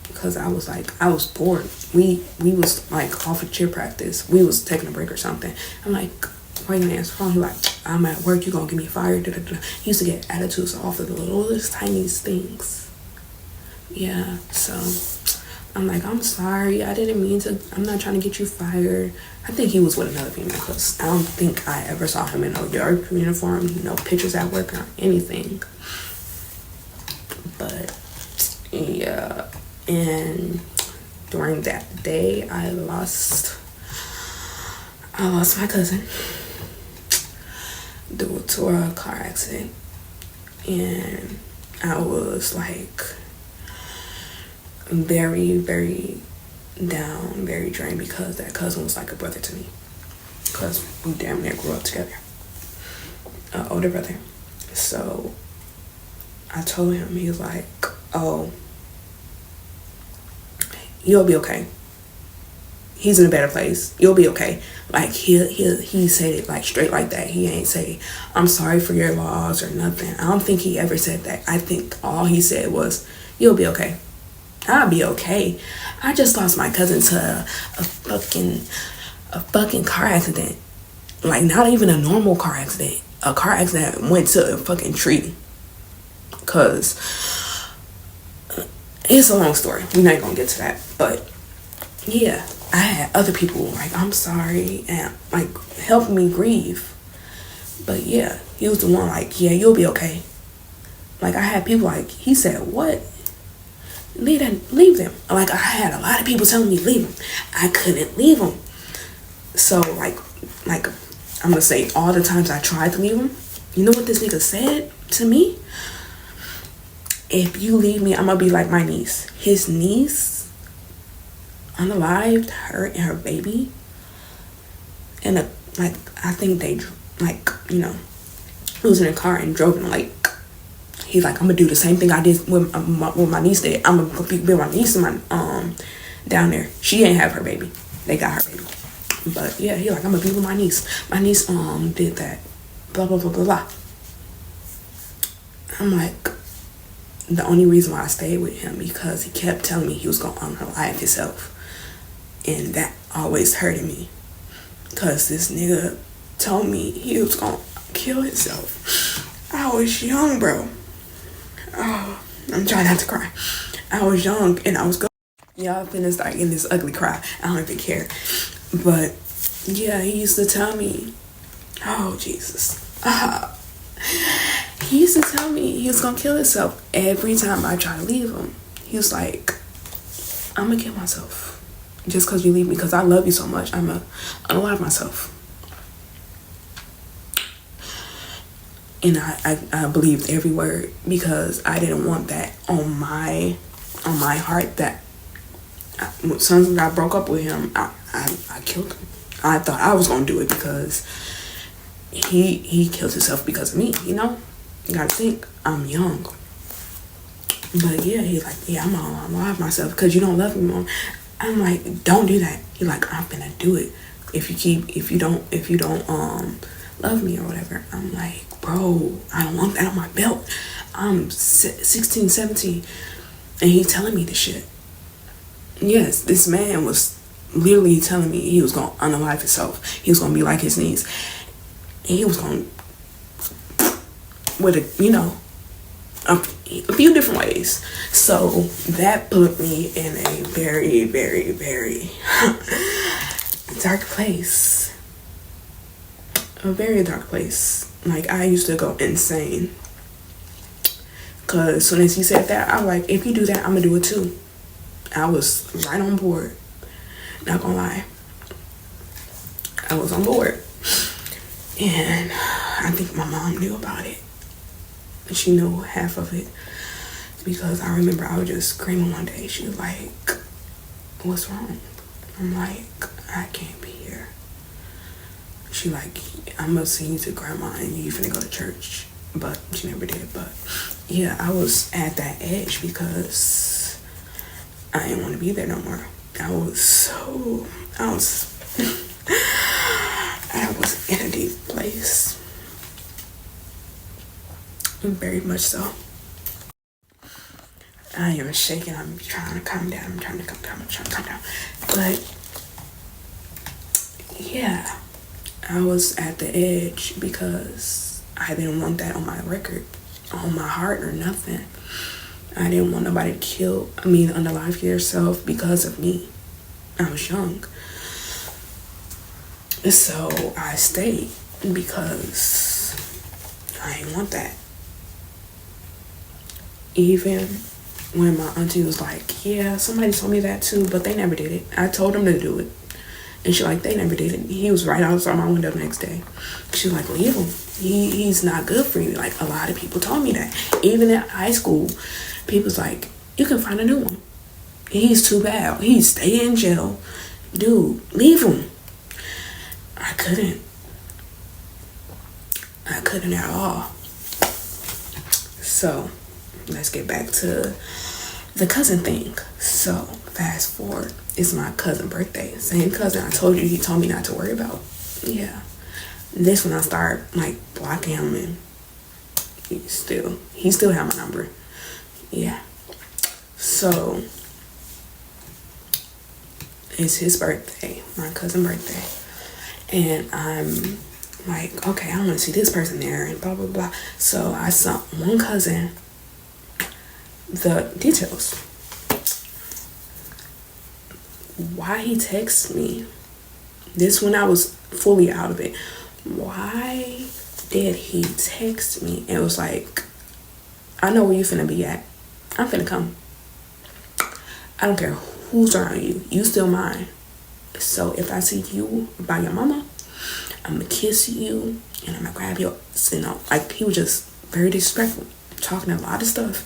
C: Because I was like, I was bored. We was like off of cheer practice. We was taking a break or something. I'm like, why you gonna answer the phone? He like, I'm at work. You gonna get me fired? Da, da, da. He used to get attitudes off of the littlest tiniest things. Yeah. So I'm like, I'm sorry. I didn't mean to. I'm not trying to get you fired. I think he was with another female, because I don't think I ever saw him in no yard uniform, no pictures at work or anything. But yeah. And during that day, I lost my cousin due to a car accident. And I was like very, very down, very drained, because that cousin was like a brother to me, because we damn near grew up together, older brother. So I told him, he was like, oh, you'll be okay. He's in a better place. You'll be okay. Like, he said it like straight like that. He ain't say, I'm sorry for your loss or nothing. I don't think he ever said that. I think all he said was, you'll be okay. I'll be okay. I just lost my cousin to a fucking car accident. Like, not even a normal car accident. A car accident went to a fucking tree. Cause it's a long story. We're not gonna get to that. But yeah, I had other people like, I'm sorry, and like helping me grieve. But yeah, he was the one like, yeah, you'll be okay. Like, I had people like, he said, what? Leave them. Like, I had a lot of people telling me leave them. I couldn't leave them. So like I'm gonna say, all the times I tried to leave him, you know what this nigga said to me? If you leave me, I'm gonna be like my niece. His niece unalived her and her baby, and like, I think they, like, you know, was in a car and drove in the lake. He's like, I'm gonna do the same thing I did with my niece did. I'm gonna be with my niece and my down there. She ain't have her baby. They got her baby. But yeah, he like, I'm gonna be with my niece. My niece did that. Blah blah blah blah blah. I'm like, the only reason why I stayed with him, because he kept telling me he was gonna unalive himself, and that always hurted me, because this nigga told me he was gonna kill himself. I was young, bro. Oh, I'm trying not to cry. I was young and I was good. Y'all finna start getting this ugly cry. I don't even care. But yeah, he used to tell me, oh Jesus. He used to tell me he was gonna kill himself every time I try to leave him. He was like, I'm gonna kill myself just because you leave me, because I love you so much. I'm gonna unalive myself. And I believed every word, because I didn't want that on my heart. That as soon as I broke up with him, I killed him. I thought I was gonna do it because he killed himself because of me. You know, you gotta think I'm young. But yeah, he's like, yeah, I'm gonna unalive myself because you don't love me more. I'm like, don't do that. He's like, I'm gonna do it if you don't love me or whatever. I'm like, bro, I don't want that on my belt. I'm 16, 17, and he's telling me this shit. Yes, this man was literally telling me he was gonna unalive himself. He was gonna be like his niece, and he was gonna, with a few different ways. So that put me in a very, very, very dark place. A very dark place. Like, I used to go insane. Cause as soon as he said that, I was like, if you do that, I'm gonna do it too. I was right on board. Not gonna lie. I was on board. And I think my mom knew about it. She knew half of it. Because I remember I was just screaming one day. She was like, what's wrong? I'm like, I can't be here. She like, I'm gonna send you to grandma and you finna go to church. But she never did. But yeah, I was at that edge because I didn't want to be there no more. I was in a deep place. Very much so. I am shaking. I'm trying to calm down. I'm trying to calm down. But yeah, I was at the edge because I didn't want that on my record, on my heart or nothing. I didn't want nobody to unalive yourself because of me. I was young. So I stayed because I didn't want that. Even when my auntie was like, yeah, somebody told me that too, but they never did it. I told them to do it. And she's like, they never did it. He was right outside my window the next day. She's like, leave him. He's not good for you. Like, a lot of people told me that. Even in high school, people's like, you can find a new one. He's too bad. He's stay in jail. Dude, leave him. I couldn't at all. So let's get back to the cousin thing. So fast forward, it's my cousin's birthday. Same cousin I told you he told me not to worry about. Yeah. This when I start like blocking him, and he still had my number. Yeah. So it's his birthday, my cousin's birthday. And I'm like, okay, I want to see this person there and blah, blah, blah. So I sent one cousin the details. Why he texted me, this when I was fully out of it. Why did he text me? And it was like, I know where you finna be at. I'm finna come. I don't care who's around you. You still mine. So if I see you by your mama, I'm gonna kiss you and I'm gonna grab your, like, he was just very disrespectful, talking a lot of stuff.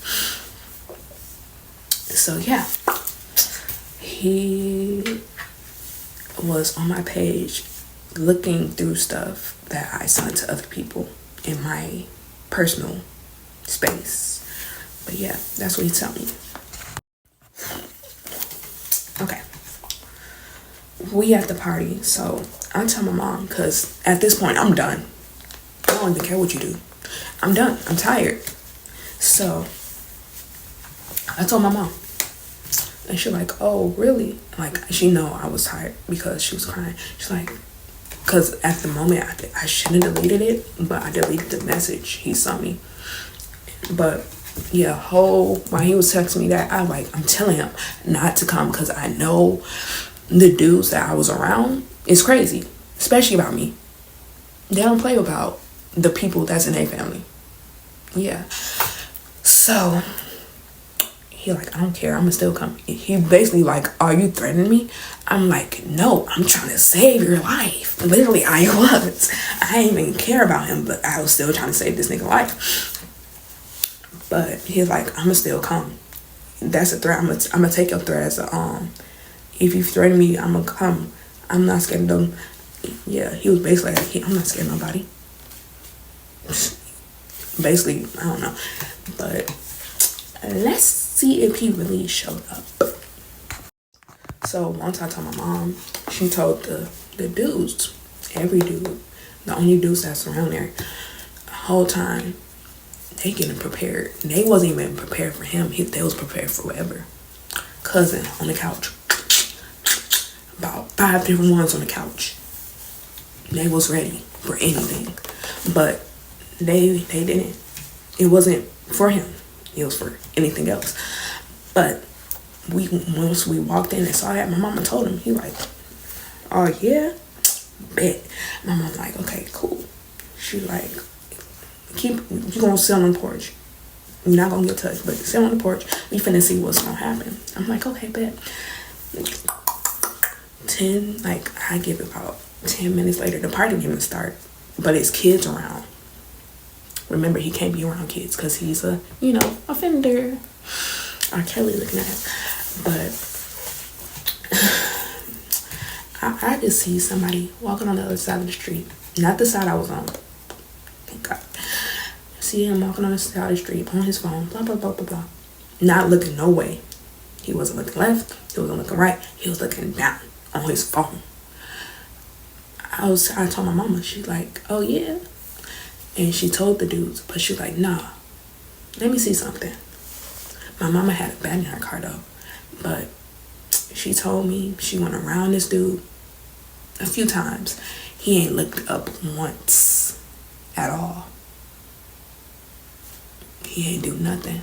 C: So yeah, he was on my page looking through stuff that I sent to other people in my personal space. But yeah, that's what he told me. Okay. We at the party, so I tell my mom, because at this point I'm done. I don't even care what you do. I'm done. I'm tired. So I told my mom, and she's like, oh really? Like, she know I was tired because she was crying. She's like, because at the moment I shouldn't have deleted it, but I deleted the message he sent me. But Yeah, while he was texting me that, I'm telling him not to come because I know the dudes that I was around is crazy, especially about me. They don't play about the people that's in their family. Yeah. So he like, I don't care, I'm gonna still come. He basically like, are you threatening me? I'm like, no, I'm trying to save your life. Literally, I was. I didn't even care about him, but I was still trying to save this nigga life. But he's like, I'm gonna still come. That's a threat. I'm gonna take your threat as a if you threaten me, I'm gonna come. I'm not scared of them. Yeah, he was basically like, I'm not scared of nobody. Basically, I don't know. But let's see if he really showed up. So once I told my mom, she told the dudes, every dude, the only dudes that's around there, the whole time, they getting prepared. They wasn't even prepared for him. They was prepared for whatever. Cousin on the couch. About 5 different ones on the couch. They was ready for anything. But they didn't. It wasn't for him. It was for anything else. But once we walked in and saw that, my mama told him, he like, oh yeah? Bet. My mom like, okay, cool. She like, you gonna sit on the porch. You're not gonna get touched, but sit on the porch. We finna see what's gonna happen. I'm like, okay, bet. I give it about 10 minutes later, the party didn't even start, but it's kids around. Remember, he can't be around kids because he's a, offender. R. Kelly looking at him. But I just see somebody walking on the other side of the street. Not the side I was on. Thank God. See him walking on the side of the street on his phone. Blah, blah, blah, blah, blah. Not looking no way. He wasn't looking left. He wasn't looking right. He was looking down on his phone. I told my mama. She's like, oh yeah. And she told the dudes. But she was like, nah. Let me see something. My mama had a bat in her car though. But she told me she went around this dude a few times. He ain't looked up once at all. He ain't do nothing.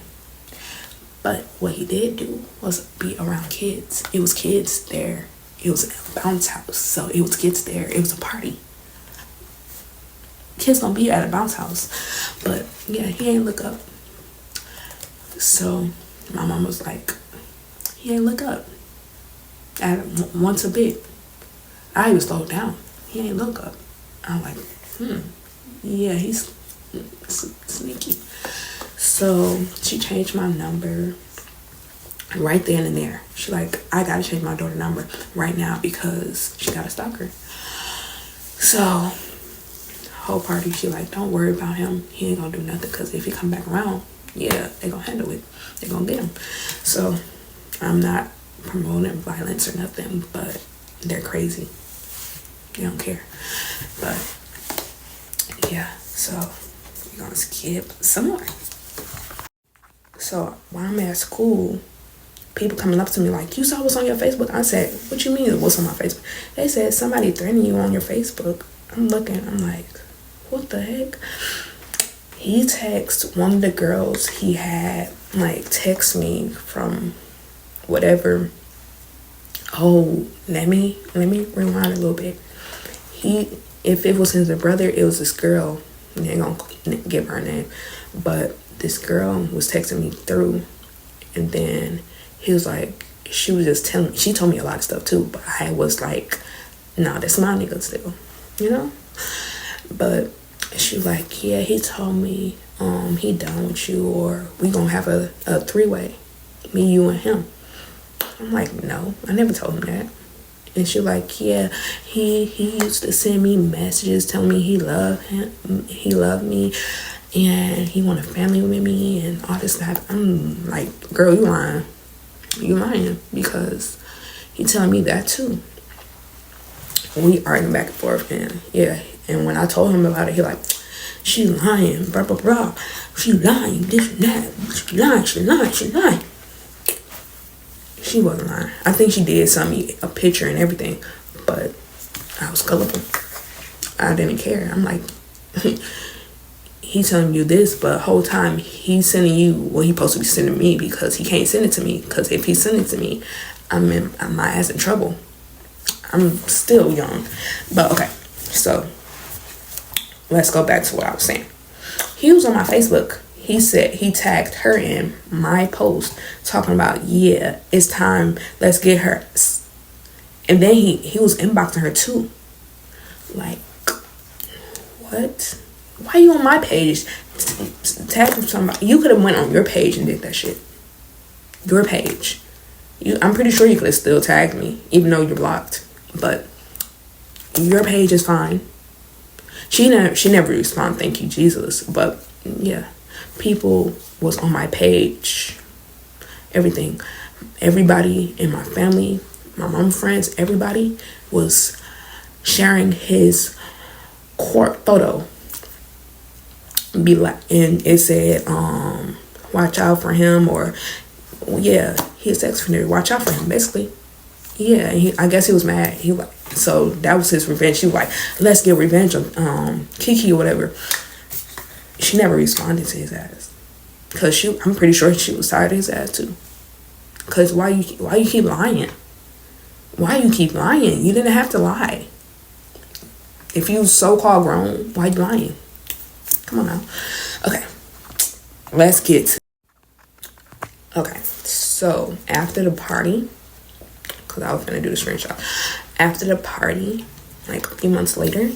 C: But what he did do was be around kids. It was kids there. It was a bounce house. So it was kids there. It was a party. Kids don't be at a bounce house. But yeah, he ain't look up. So my mom was like, he ain't look up. Once a bit. I even slowed down. He ain't look up. I'm like, yeah, he's sneaky. So she changed my number right then and there. She like, I gotta change my daughter's number right now because she got a stalker. So whole party, she like, don't worry about him. He ain't gonna do nothing because if he come back around, yeah, they gonna handle it. They gonna get him. So I'm not promoting violence or nothing, but they're crazy. They don't care. But yeah, so we're gonna skip some more. So while I'm at school, people coming up to me like, you saw what's on your Facebook? I said, what you mean what's on my Facebook? They said somebody threatening you on your Facebook. I'm looking, I'm like, what the heck? He texted one of the girls he had, like, text me from whatever. Oh, let me rewind a little bit. If it was his brother, it was this girl. I ain't gonna give her name, but this girl was texting me through, and then he was like, she was just telling me, she told me a lot of stuff too, but I was like, nah, that's my nigga still, but she was like, yeah, he told me he done with you, or we gonna have a 3-way, me, you, and him. I'm like, no, I never told him that. And she was like, yeah, he used to send me messages telling me he loved me, and he wanted family with me and all this stuff. I'm like, girl, you lying because he telling me that too. We arguing back and forth, and yeah, and when I told him about it, he like, she lying, blah blah blah, she lying, this and that, she lying. She wasn't lying. I think she did send me a picture and everything, but I was gullible. I didn't care. I'm like, he he telling you this, but whole time he's sending you what he supposed to be sending me, because he can't send it to me. Because if he send it to me, my ass in trouble. I'm still young. But okay, so let's go back to what I was saying. He was on my Facebook. He said he tagged her in my post talking about, yeah, it's time, let's get her. And then he was inboxing her too. Like, what? Why you on my page tagging somebody? You could have went on your page and did that shit. Your page. I'm pretty sure you could have still tagged me, even though you're blocked. But your page is fine. She never responded, thank you, Jesus. But yeah, people was on my page. Everything. Everybody in my family, my mom friends, everybody was sharing his court photo. Be like, and it said, watch out for him, or yeah, he's sex offender. Watch out for him, basically. Yeah, I guess he was mad. So that was his revenge. She was like, let's get revenge on Kiki or whatever. She never responded to his ass, cause I'm pretty sure she was tired of his ass too. Cause why you keep lying? Why you keep lying? You didn't have to lie. If you so-called grown, why you lying? Come on now. Okay, let's get to. Okay, so after the party, because I was gonna do the screenshot. After the party, like a few months later,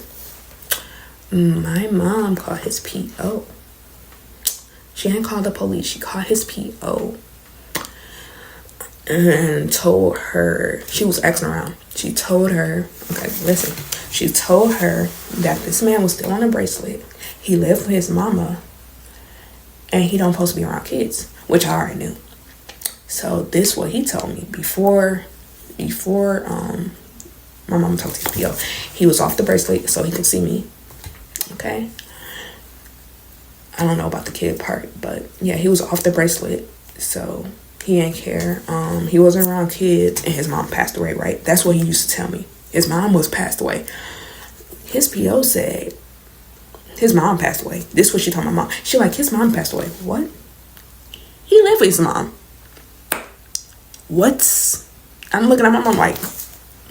C: my mom called his PO. She didn't call the police. She called his PO and told her, she was asking around. She told her, okay, listen. She told her that this man was still on a bracelet. He lived with his mama, and he don't supposed to be around kids, which I already knew. So this is what he told me before my mom talked to his PO. He was off the bracelet so he could see me. Okay. I don't know about the kid part, but yeah, he was off the bracelet, so he didn't care. He wasn't around kids, and his mom passed away, right? That's what he used to tell me. His mom was passed away. His PO said his mom passed away. This is what she told my mom. She like, his mom passed away. What? He lived with his mom. What? I'm looking at my mom like,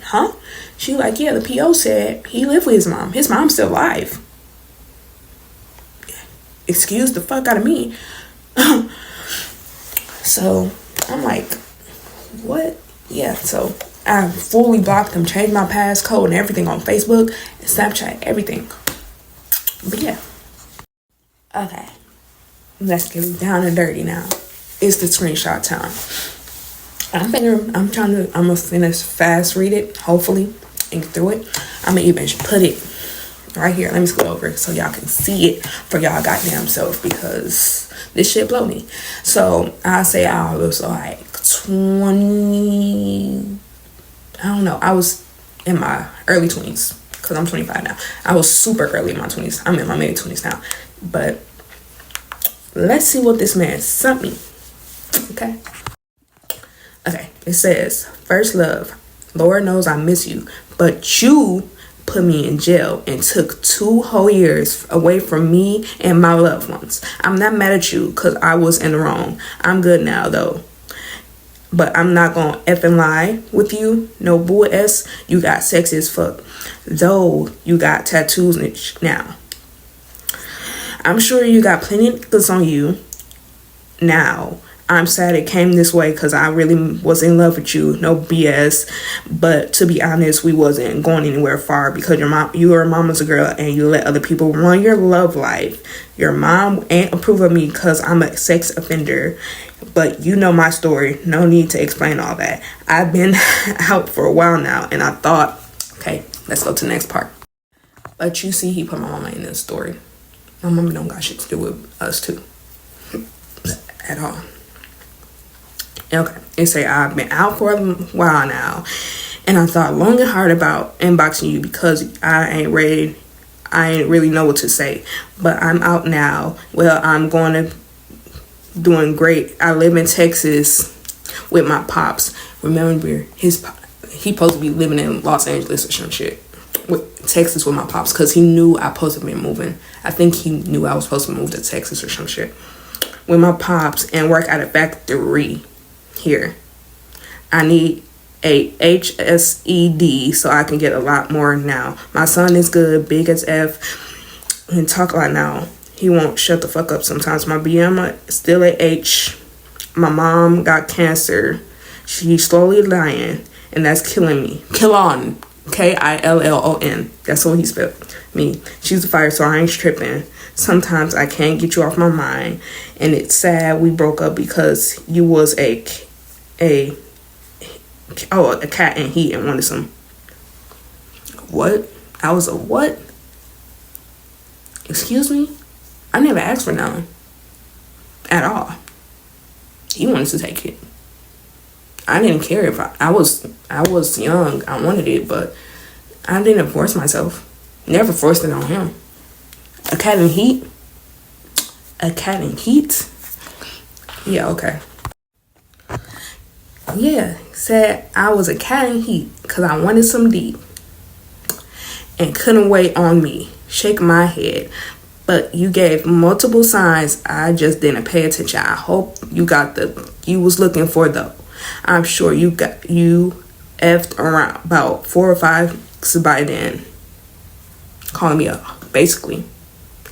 C: huh? She like, yeah, the PO said he lived with his mom. His mom's still alive. Excuse the fuck out of me. So I'm like, what? Yeah, so I fully blocked him, changed my passcode and everything on Facebook, Snapchat, everything. But yeah. Okay. Let's get down and dirty now. It's the screenshot time. I'm gonna finish fast read it, hopefully, and get through it. I'm gonna even put it right here. Let me scoot over so y'all can see it for y'all goddamn self, because this shit blow me. So I say I was like 20. I don't know. I was in my early 20s, because I'm 25 now. I was super early in my 20s. I'm in my mid 20s now. But let's see what this man sent me. Okay, it says, first love, Lord knows I miss you, but you put me in jail and took 2 whole years away from me and my loved ones. I'm not mad at you because I was in the wrong. I'm good now though. But I'm not gonna effing lie with you. No bull s. You got sexy as fuck. Though you got tattoos now. I'm sure you got plenty of niggas on you now. I'm sad it came this way because I really was in love with you. No BS. But to be honest, we wasn't going anywhere far because you were mama's a girl and you let other people run your love life. Your mom ain't approve of me because I'm a sex offender. But you know my story. No need to explain all that. I've been out for a while now and I thought, okay, let's go to the next part. But you see, he put my mama in this story. My mama don't got shit to do with us too. At all. Okay, it say I've been out for a while now, and I thought long and hard about inboxing you because I ain't really know what to say. But I'm out now. Well, I'm doing great. I live in Texas with my pops. Remember, he supposed to be living in Los Angeles or some shit. With Texas with my pops, because he knew I supposed to be moving I think he knew I was supposed to move to Texas or some shit. With my pops and work at a factory here. I need a HSED so I can get a lot more now. My son is good, big as F, and talk a lot now. He won't shut the fuck up sometimes. My BM still at H. My mom got cancer. She's slowly dying, and that's killing me. Killon. Killon. That's what he spelled. Me. She's a fire, so I ain't tripping. Sometimes I can't get you off my mind, and it's sad we broke up because you was a cat in heat and wanted some. What? I was a what? Excuse me? I never asked for none. At all. He wanted to take it. I didn't care if I was young. I wanted it, but I didn't force myself. Never forced it on him. A cat in heat? A cat in heat? Yeah, okay. Yeah, said I was a cat in heat because I wanted some D and couldn't wait on me. Shake my head. But you gave multiple signs. I just didn't pay attention. I hope you got you was looking for though. I'm sure you effed around about 4 or 5 by then. Calling me up, basically.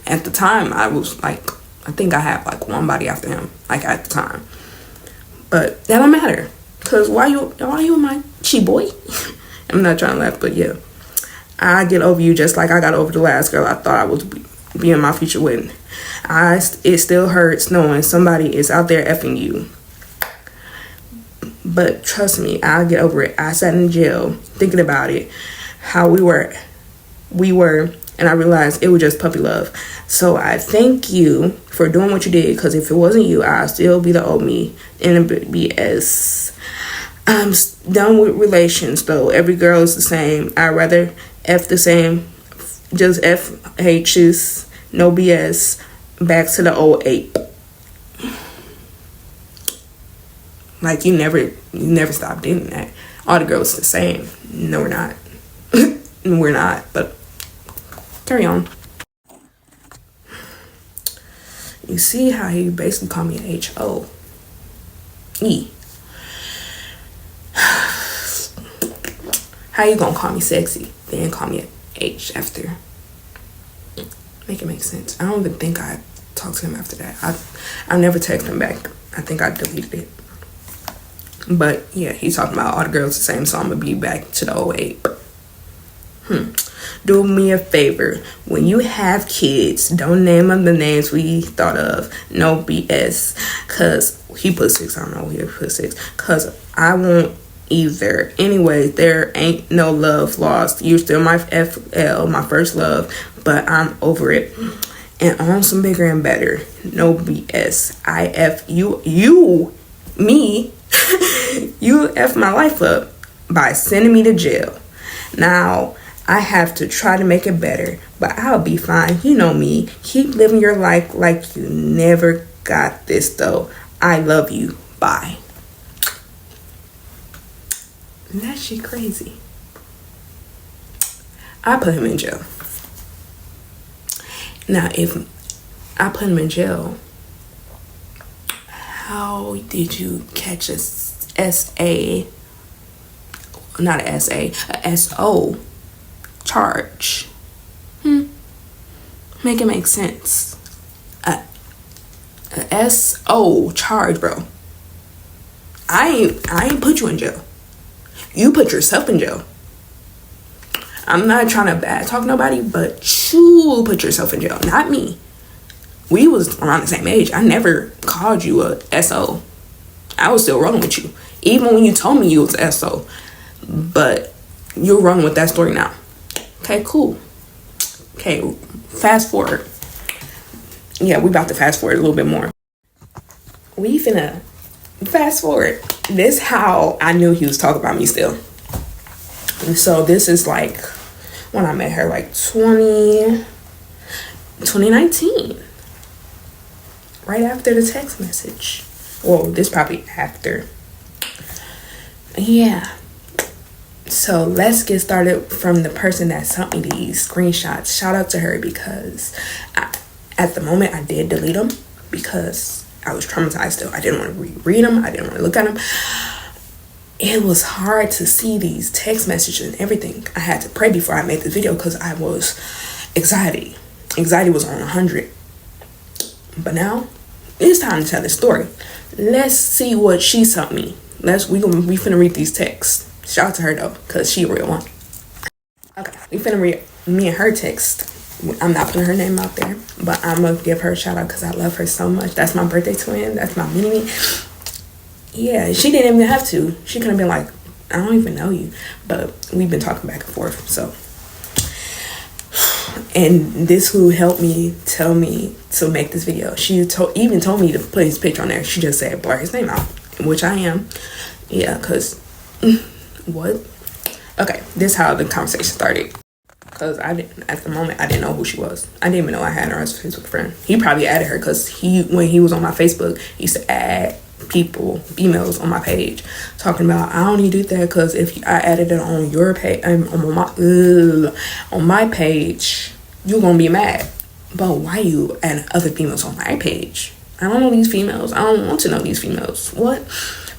C: At the time, I was like, I think I had like one body after him, like at the time. But that don't matter, cause why you my chi boy? I'm not trying to laugh, but yeah, I get over you just like I got over the last girl I thought I was being my future with. It still hurts knowing somebody is out there effing you. But trust me, I'll get over it. I sat in jail thinking about it, how we were, and I realized it was just puppy love. So I thank you for doing what you did, because if it wasn't you, I'd still be the old me in a BS. I'm done with relations, though. Every girl is the same. I'd rather F the same, just FHs, no BS, back to the old ape. Like, you never stopped doing that. All the girls the same. No, we're not. We're not, but carry on. You see how he basically called me an H-O-E. How you gonna call me sexy, then call me an H after? Make it make sense. I don't even think I talked to him after that. I never texted him back. I think I deleted it. But yeah, he's talking about all the girls the same, so I'm gonna be back to the old ape. Do me a favor. When you have kids, don't name them the names we thought of. No BS. Cause he put 6. I don't know. He put 6. Cause I won't either. Anyway, there ain't no love lost. You're still my FL, my first love. But I'm over it. And on some bigger and better. No BS. I F you, me. You F my life up by sending me to jail. Now, I have to try to make it better, but I'll be fine. You know me. Keep living your life like you never got this, though. I love you. Bye. That shit crazy. I put him in jail. Now, if I put him in jail, how did you catch a SA, not a SA, a SO charge? Make it make sense. A SO charge, bro. I ain't put you in jail. You put yourself in jail. I'm not trying to bad talk nobody, but you put yourself in jail, not me. We was around the same age. I never called you a SO. I was still rolling with you. Even when you told me you was a SO. But you're running with that story now. Okay, cool. Okay, fast forward. Yeah, we about to fast forward a little bit more. We finna fast forward. This how I knew he was talking about me still. And so this is like when I met her, like 2019. Right after the text message. Well, this probably after. Yeah. So let's get started from the person that sent me these screenshots. Shout out to her because at the moment I did delete them because I was traumatized still. I didn't want to reread them. I didn't want to look at them. It was hard to see these text messages and everything. I had to pray before I made the video because I was anxiety. Anxiety was on 100. But now it's time to tell the story. Let's see what she sent me. We finna read these texts. Shout out to her though, cause she a real one. Okay, we finna read me and her text. I'm not putting her name out there, but I'm gonna give her a shout out because I love her so much. That's my birthday twin. That's my mini. Yeah, she didn't even have to. She could have been like, I don't even know you, but we've been talking back and forth. So, and this who helped me tell me to make this video. She even told me to put his picture on there. She just said blur his name out, which I am. Yeah, cause what? Okay, this is how the conversation started. Cause at the moment I didn't know who she was. I didn't even know I had her as a Facebook friend. He probably added her because when he was on my Facebook, he used to add people, females on my page, talking about I don't need to do that because if I added it on your page, on my page, you're gonna be mad. But why you add other females on my page? I don't know these females. I don't want to know these females. What?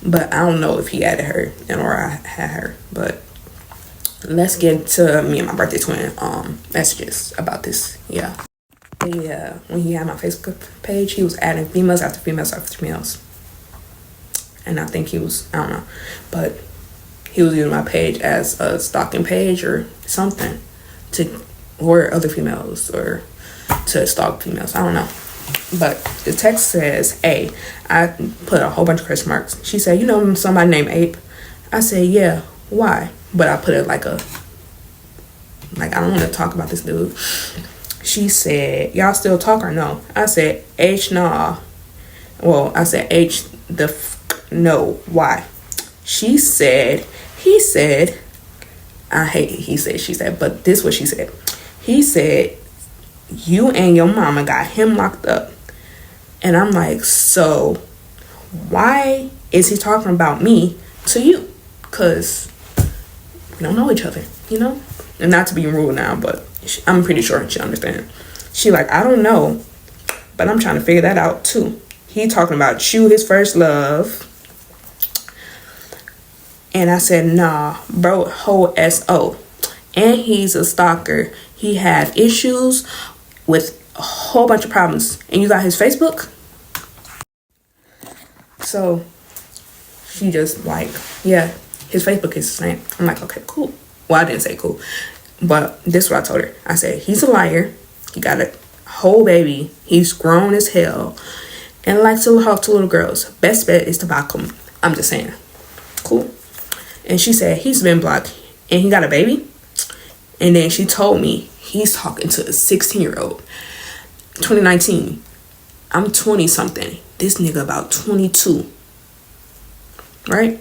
C: But I don't know if he added her or I had her. But let's get to me and my birthday twin messages about this. Yeah, when he had my Facebook page, he was adding females after females after females. And I think he was, I don't know, but he was using my page as a stalking page or something to lure other females or to stalk females. I don't know. But the text says, A. I put a whole bunch of question marks. She said, you know somebody named Ape? I said, yeah. Why? But I put it like I don't want to talk about this dude. She said, y'all still talk or no? I said, H, nah. Well, I said, H, no. Why? She said, he said, I hate he said, she said, but this is what she said. He said, you and your mama got him locked up. And I'm like, so why is he talking about me to you? Because we don't know each other, you know? And not to be rude now, but I'm pretty sure she understands. She like, I don't know, but I'm trying to figure that out too. He talking about you, his first love. And I said, nah, bro, whole SO. And he's a stalker. He had issues with a whole bunch of problems. And you got his Facebook? So she just like, yeah, his Facebook is his name. I'm like, okay, cool. Well, I didn't say cool. But this is what I told her. I said, he's a liar. He got a whole baby. He's grown as hell. And likes to talk to little girls. Best bet is to block him. I'm just saying. Cool. And she said, he's been blocked. And he got a baby? And then she told me he's talking to a 16-year-old. 2019. I'm 20-something. This nigga about 22. Right?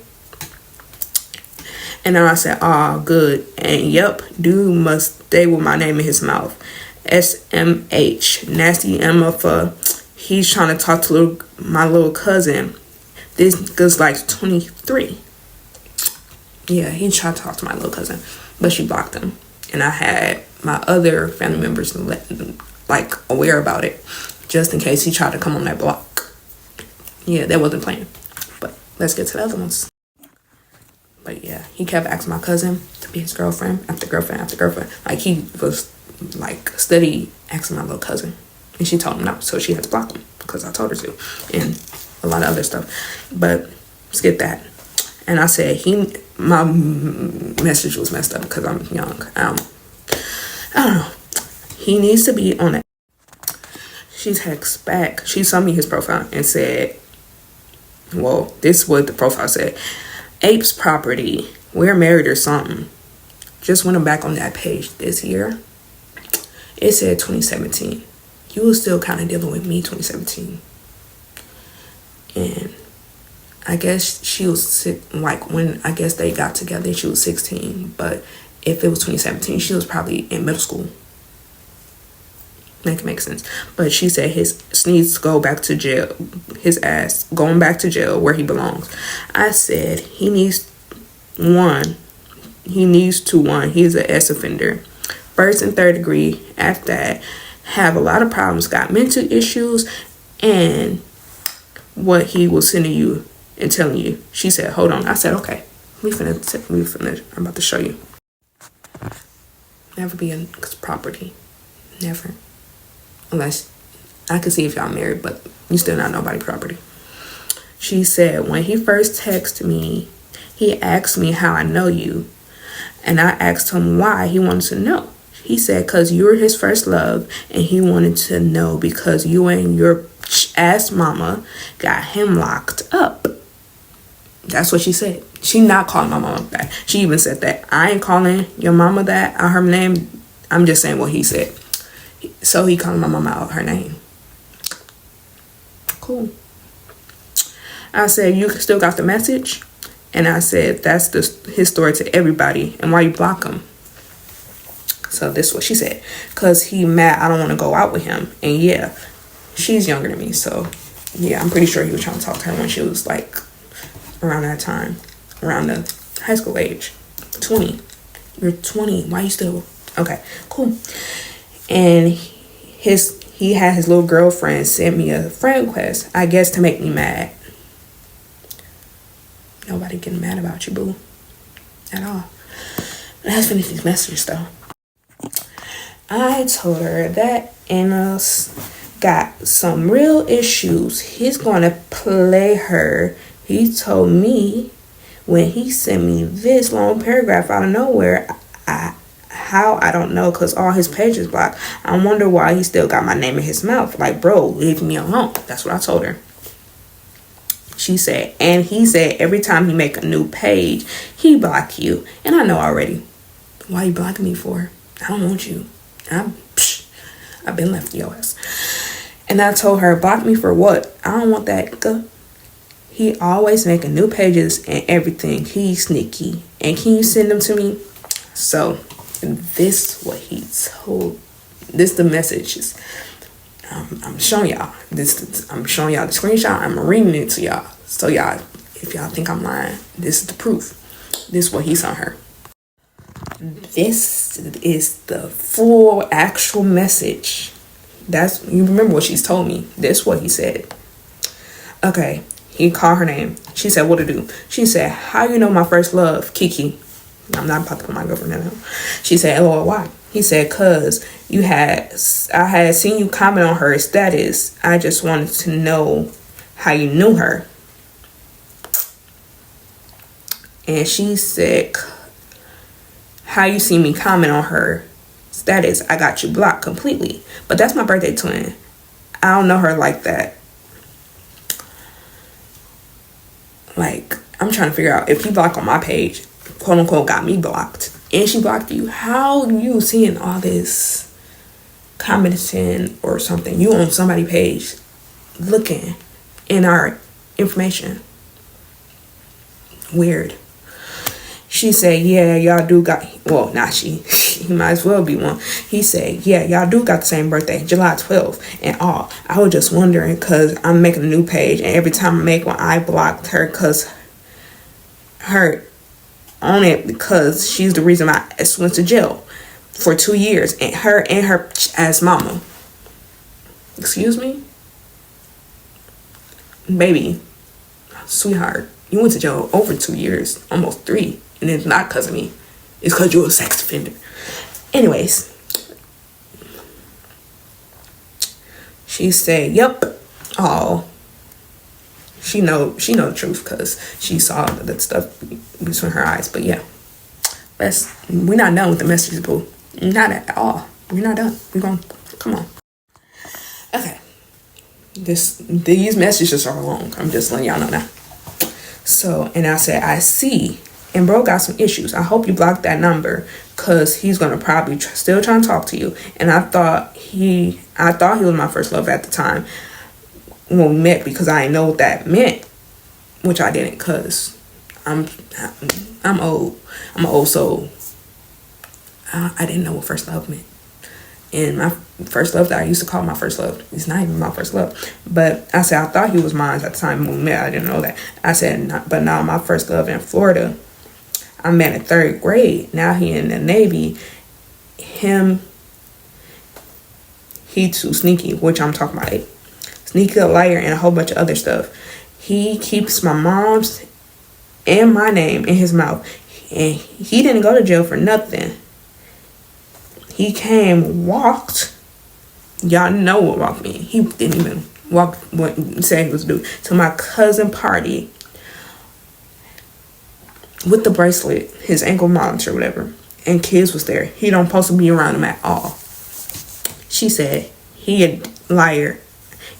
C: And then I said, oh, good. And yep, dude must stay with my name in his mouth. SMH. Nasty MFA. He's trying to talk to my little cousin. This nigga's like 23. Yeah, he tried to talk to my little cousin. But she blocked him. And I had my other family members like aware about it. Just in case he tried to come on that block. Yeah, that wasn't planned. But let's get to the other ones. But yeah, he kept asking my cousin to be his girlfriend after girlfriend after girlfriend. Like he was like steady asking my little cousin. And she told him no. So she had to block him because I told her to. And a lot of other stuff. But skip that. And I said, my message was messed up because I'm young. I don't know. He needs to be on it. She texted back. She sent me his profile and said, well, this is what the profile said. Ape's property. We're married or something. Just went back on that page this year. It said 2017. You were still kind of dealing with me 2017. And I guess she was like when I guess they got together, she was 16. But if it was 2017, she was probably in middle school. That can make sense. But she said his needs to go back to jail. His ass going back to jail where he belongs. I said he needs one. he needs to one. He's an ex offender, first and third degree. After that, have a lot of problems, got mental issues, and what he was sending you and telling you. She said, hold on. I said, okay. We finna, I'm about to show you. Never be in property. Never. Unless, I can see if y'all married, but you still not nobody property. She said, when he first texted me, he asked me how I know you. And I asked him why he wanted to know. He said, because you were his first love, and he wanted to know because you and your ass mama got him locked up. That's what she said. She not calling my mama that. She even said that. I ain't calling your mama that out her name. I'm just saying what he said. So he calling my mama out her name. Cool. I said, you still got the message? And I said, that's his story to everybody. And why you block him? So this is what she said. Because he mad I don't want to go out with him. And yeah, she's younger than me. So yeah, I'm pretty sure he was trying to talk to her when she was like around that time. Around the high school age. 20. You're 20. Why you still... Okay, cool. And he had his little girlfriend send me a friend request. I guess to make me mad. Nobody getting mad about you, boo. At all. Let's finish these messages, though. I told her that Anna's got some real issues. He's going to play her. He told me when he sent me this long paragraph out of nowhere, how I don't know, because all his pages blocked. I wonder why he still got my name in his mouth. Like, bro, leave me alone. That's what I told her. She said, and he said every time he make a new page, he block you. And I know already. Why you blocking me for? I don't want you. I've been left your ass. And I told her, block me for what? I don't want that. He always making new pages and everything. He's sneaky. And can you send them to me? So this what he told. This the messages. I'm showing y'all this. I'm showing y'all the screenshot. I'm reading it to y'all. So y'all, if y'all think I'm lying, this is the proof. This is what he's on her. This is the full actual message. You remember what she's told me. This is what he said. Okay, he called her name. She said, what to do? She said, how you know my first love, Kiki? I'm not about to put my girlfriend in. She said, LOL, why? He said, cause I had seen you comment on her status. I just wanted to know how you knew her. And she said, how you see me comment on her status? I got you blocked completely. But that's my birthday twin. I don't know her like that. Like, I'm trying to figure out if you block on my page, quote unquote, got me blocked, and she blocked you. How you seeing all this commenting or something? You on somebody's page looking in our information. Weird. She said, yeah, y'all do got, well, not she. He might as well be one. He said, yeah, y'all do got the same birthday, July 12th and all. I was just wondering because I'm making a new page, and every time I make one, I blocked her because her on it because she's the reason my ex went to jail for 2 years, and her ass mama. Excuse me? Baby, sweetheart, you went to jail over 2 years, almost 3, and it's not because of me. It's because you're a sex offender. Anyways, she said, yep. Oh, she know the truth because she saw that stuff between her eyes. But yeah, we're not done with the messages, boo. Not at all. We're not done. We're going, come on. Okay. These messages are long. I'm just letting y'all know now. So, and I said, I see. And bro got some issues. I hope you blocked that number because he's going to probably still try to talk to you. And I thought he was my first love at the time when we met, because I didn't know what that meant, which I didn't, because I'm old. I'm an old soul. I didn't know what first love meant. And my first love that I used to call my first love, it's not even my first love. But I said, I thought he was mine at the time when we met. I didn't know that. I said, but now my first love in Florida, I met in 3rd grade. Now he in the Navy. He too sneaky, which I'm talking about. Sneaky, a liar, and a whole bunch of other stuff. He keeps my mom's and my name in his mouth. And he didn't go to jail for nothing. He came, walked. Y'all know what walk mean. He didn't even walk what he said he was due to my cousin party with the bracelet, his ankle monitor, whatever, and kids was there. He don't supposed to be around them at all. She said he a liar.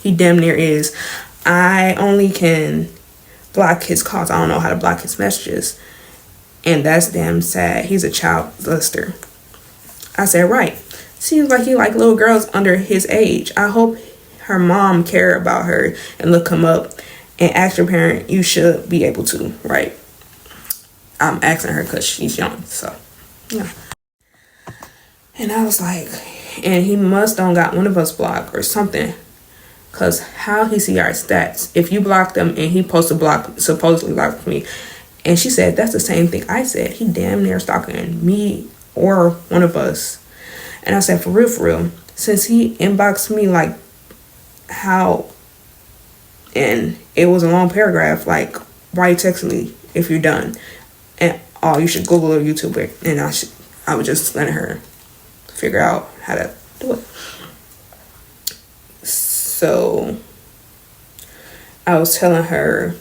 C: He damn near is. I only can block his calls. I don't know how to block his messages. And that's damn sad. He's a child molester. I said, right. Seems like he like little girls under his age. I hope her mom care about her and look him up and ask your parent. You should be able to, right? I'm asking her because she's young, so yeah. And I was like, and he must don't got one of us blocked or something, because how he see our stats? If you blocked him and he supposedly blocked me. And she said that's the same thing I said. He damn near stalking me or one of us. And I said, for real, since he inboxed me like how, and it was a long paragraph, like, why you texting me if you're done? And you should Google or YouTube it. And I was just letting her figure out how to do it. So I was telling her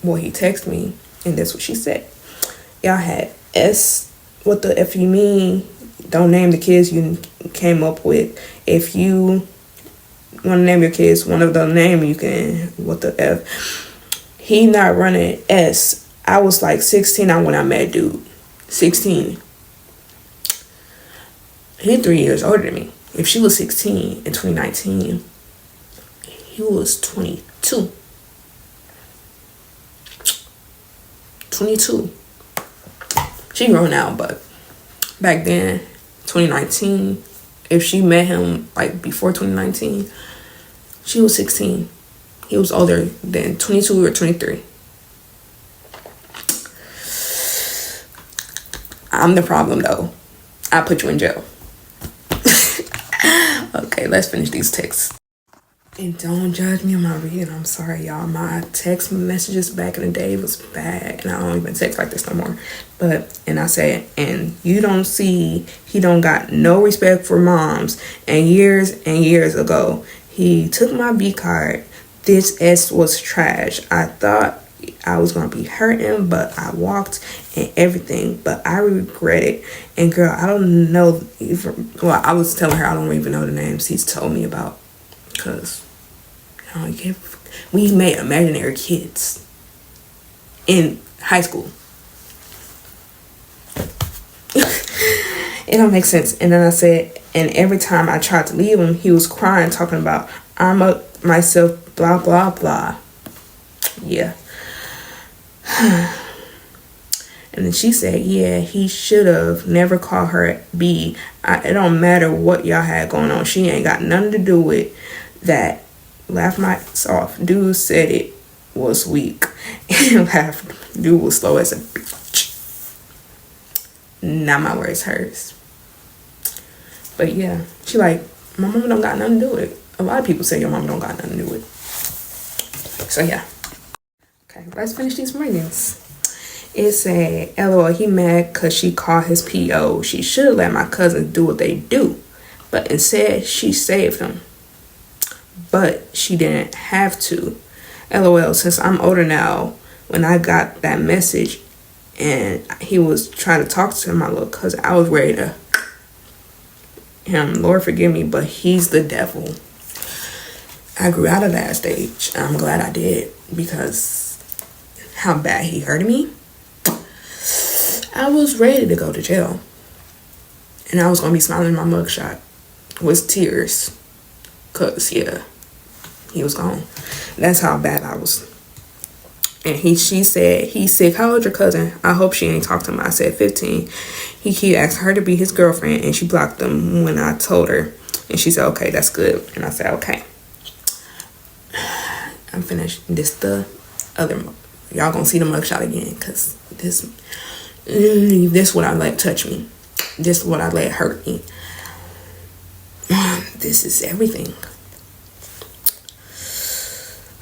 C: what he texted me, and that's what she said. Y'all had what the F you mean? Don't name the kids you came up with. If you want to name your kids one of the name, you can. What the F? He not running S. I was like 16 when I met dude. 16. He 3 years older than me. If she was 16 in 2019, he was 22. 22. She grown now, but back then, 2019, if she met him like before 2019, she was 16. He was older than 22 or 23. I'm the problem though. I put you in jail. Okay, let's finish these texts. And don't judge me on my reading. I'm sorry, y'all. My text messages back in the day was bad. And I don't even text like this no more. And I said, and you don't see, he don't got no respect for moms. And years ago, he took my B card. This S was trash. I thought I was going to be hurting, but I walked and everything. But I regret it. And girl, I don't know. I was telling her I don't even know the names he's told me about. Because we made imaginary kids in high school. It don't make sense. And then I said, and every time I tried to leave him, he was crying, talking about, I'm up myself, blah, blah, blah. Yeah. And then she said, yeah, he should have never called her B. It don't matter what y'all had going on. She ain't got nothing to do with that. Laugh my ass off. Dude said it was weak. And laughed. Dude was slow as a bitch. Not my words, hers. But yeah, she like, my mama don't got nothing to do with it. A lot of people say your mama don't got nothing to do with it. So yeah. Okay, let's finish these ratings. It said, LOL, he mad because she called his PO. She should let my cousins do what they do. But instead, she saved him. But she didn't have to. LOL, since I'm older now, when I got that message and he was trying to talk to my little cousin, I was ready to him. Lord forgive me, but he's the devil. I grew out of that stage. I'm glad I did, because how bad he hurt me. I was ready to go to jail. And I was going to be smiling in my mugshot with tears. Because, yeah, he was gone. That's how bad I was. And she said, he's sick. How old's your cousin? I hope she ain't talked to him. I said 15. He asked her to be his girlfriend, and she blocked him when I told her. And she said, okay, that's good. And I said, okay. I'm finished. This the other Y'all gonna see the mugshot again, cause this what I let touch me. This what I let hurt me. This is everything.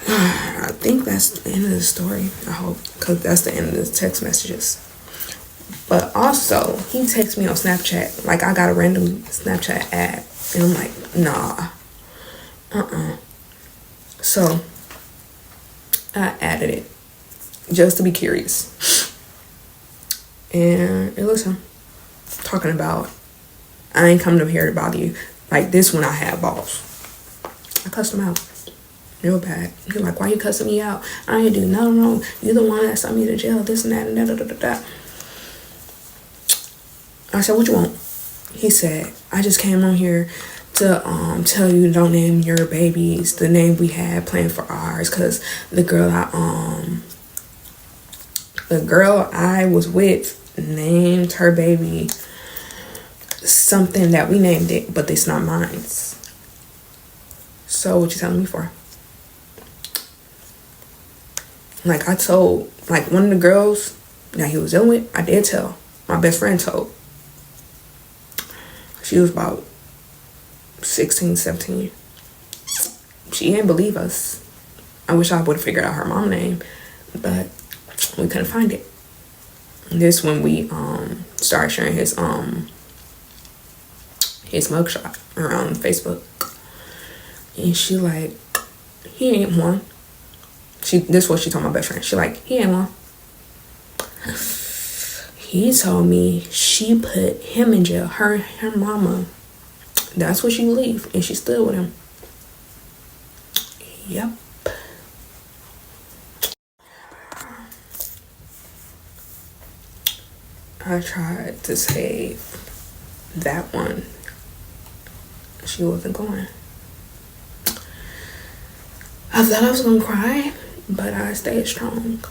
C: I think that's the end of the story. I hope, cause that's the end of the text messages. But also, he texts me on Snapchat. Like, I got a random Snapchat ad. And I'm like, nah. So, I added it. Just to be curious. And it was him. Talking about, I ain't coming up here to bother you. Like, this when I had balls. I cussed him out. Real bad. He's like, why you cussing me out? I ain't do nothing wrong. You the one that sent me to jail. This and that and da. I said, what you want? He said, I just came on here to tell you don't name your babies the name we had planned for ours, because the girl I was with named her baby something that we named it, but it's not mine. So what you telling me for? Like, I told, like, one of the girls that he was dealing with, I did tell. My best friend told. She was about 16, 17. She didn't believe us. I wish I would have figured out her mom's name, but we couldn't find it. This when we started sharing his mugshot around Facebook. And she like, he ain't one. This is what she told my best friend. She like, he ain't one. He told me she put him in jail. Her mama. That's what she believed. And she stood with him. Yep. I tried to save that one. She wasn't going. I thought I was gonna cry, but I stayed strong.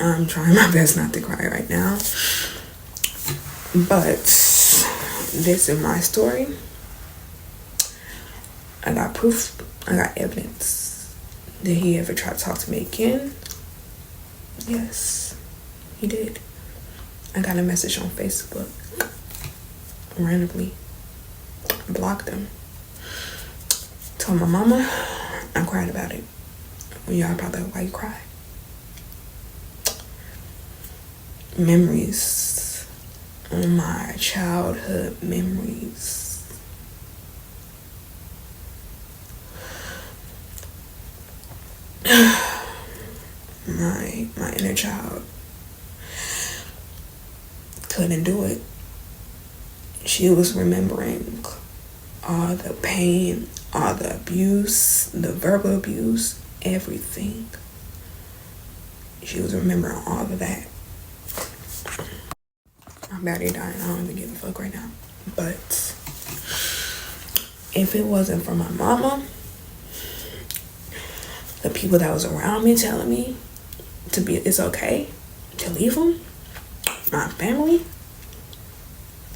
C: I'm trying my best not to cry right now. But this is my story. I got proof. I got evidence. Did he ever try to talk to me again? Yes, he did. I got a message on Facebook. Randomly. Blocked him. Told my mama. I cried about it. Y'all probably like, why you cry? Memories. My childhood memories. My inner child couldn't do it. She was remembering all the pain, all the abuse, the verbal abuse, everything. She was remembering all of that. My battery dying. I don't even give a fuck right now. But if it wasn't for my mama, the people that was around me telling me it's okay to leave them, my family,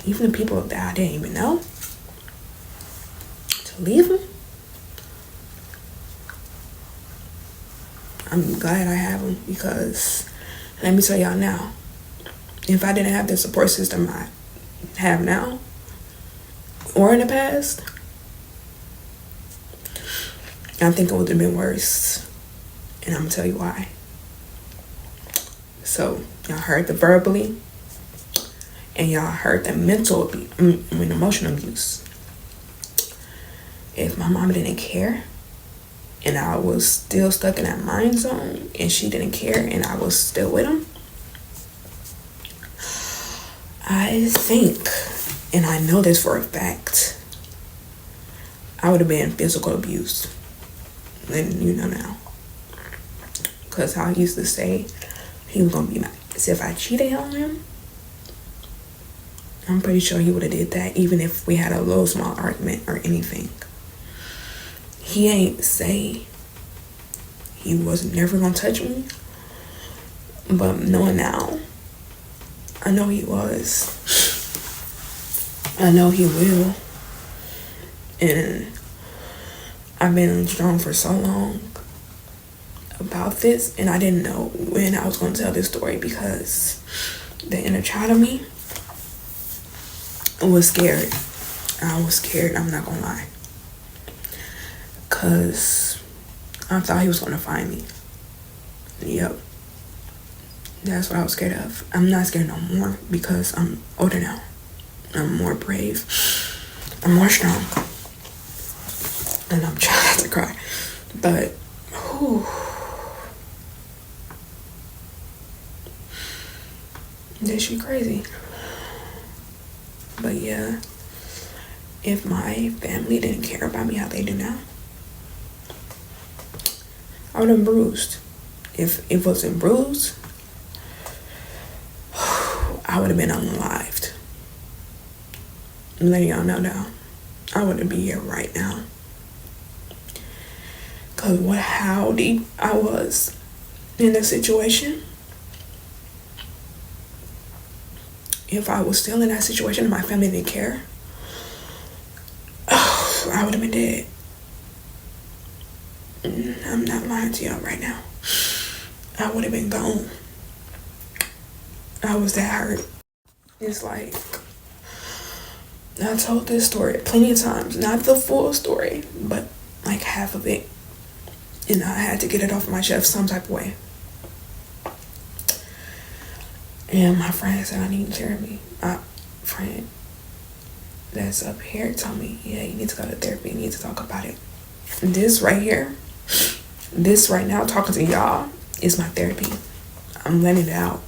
C: even the people that I didn't even know, to leave them, I'm glad I have them, because let me tell y'all now, if I didn't have the support system I have now or in the past, I think it would have been worse. And I'm gonna tell you why. So y'all heard the verbally, and y'all heard the mental abuse, emotional abuse. If my mom didn't care, and I was still stuck in that mind zone, and she didn't care, and I was still with him, I think, and I know this for a fact, I would have been physical abuse. And you know now. Because I used to say he was going to be nice. If I cheated on him, I'm pretty sure he would have did that, even if we had a little small argument or anything. He ain't say he was never going to touch me. But knowing now, I know he was. I know he will. And I've been strong for so long. about this, and I didn't know when I was going to tell this story because the inner child of me was scared. I was scared, I'm not gonna lie. Because I thought he was gonna find me. Yep. That's what I was scared of. I'm not scared no more because I'm older now. I'm more brave. I'm more strong. And I'm trying not to cry. But, whew. This shit crazy. But yeah, if my family didn't care about me how they do now, I would have been bruised. If it wasn't bruised, I would have been unalived. I'm letting y'all know now. I wouldn't be here right now. Cause how deep I was in the situation. If I was still in that situation and my family didn't care, I would have been dead. I'm not lying to y'all right now. I would have been gone. I was that hurt. It's like, I told this story plenty of times. Not the full story, but like half of it. And I had to get it off my chest some type of way. And my friend said, I need therapy. My friend that's up here told me, yeah, you need to go to therapy. You need to talk about it. This right here, this right now, talking to y'all, is my therapy. I'm letting it out.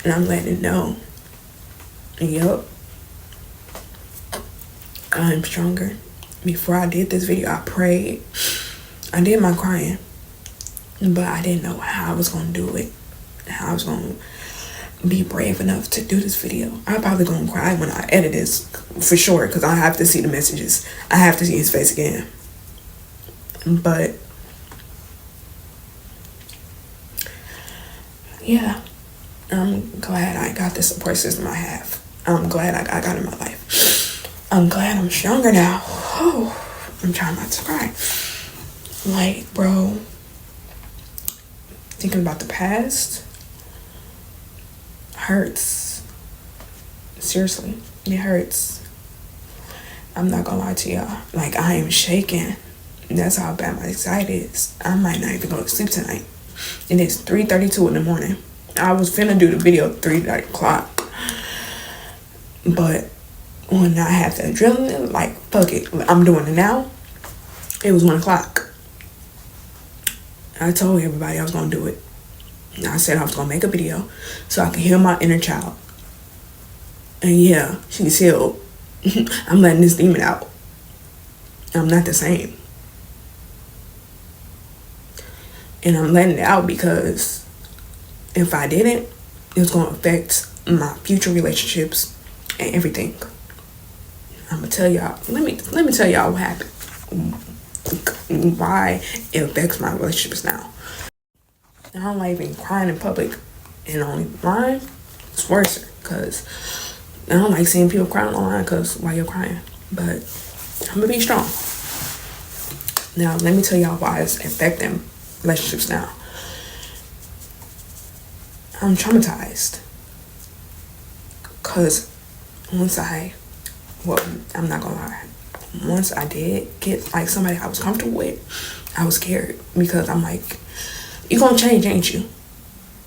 C: And I'm letting it know. Yup. I'm stronger. Before I did this video, I prayed. I did my crying. But I didn't know how I was going to do it. How I was going to be brave enough to do this video. I'm probably going to cry when I edit this. For sure. Because I have to see the messages. I have to see his face again. But yeah. I'm glad I got the support system I have. I'm glad I got in my life. I'm glad I'm stronger now. Oh, I'm trying not to cry. Like, bro, thinking about the past hurts. Seriously, it hurts. I'm not gonna lie to y'all. Like, I am shaking. That's how bad my anxiety is. I might not even go to sleep tonight. And it's 3:32 in the morning. I was finna do the video at 3 o'clock. But when I had the adrenaline, like, fuck it. I'm doing it now. It was 1 o'clock. I told everybody I was gonna do it. I said I was gonna make a video so I could heal my inner child. And yeah, she's healed. I'm letting this demon out. I'm not the same. And I'm letting it out because if I didn't, it was going to affect my future relationships and everything. I'm going to tell y'all. Let me tell y'all what happened. Why it affects my relationships now. I don't like even crying in public. And online, it's worse. Because I don't like seeing people crying online because why you're crying. But I'm going to be strong. Now, let me tell y'all why it's affecting relationships now. I'm traumatized because I'm not gonna lie, once I did get like somebody I was comfortable with, I was scared because I'm like, you're gonna change, ain't you?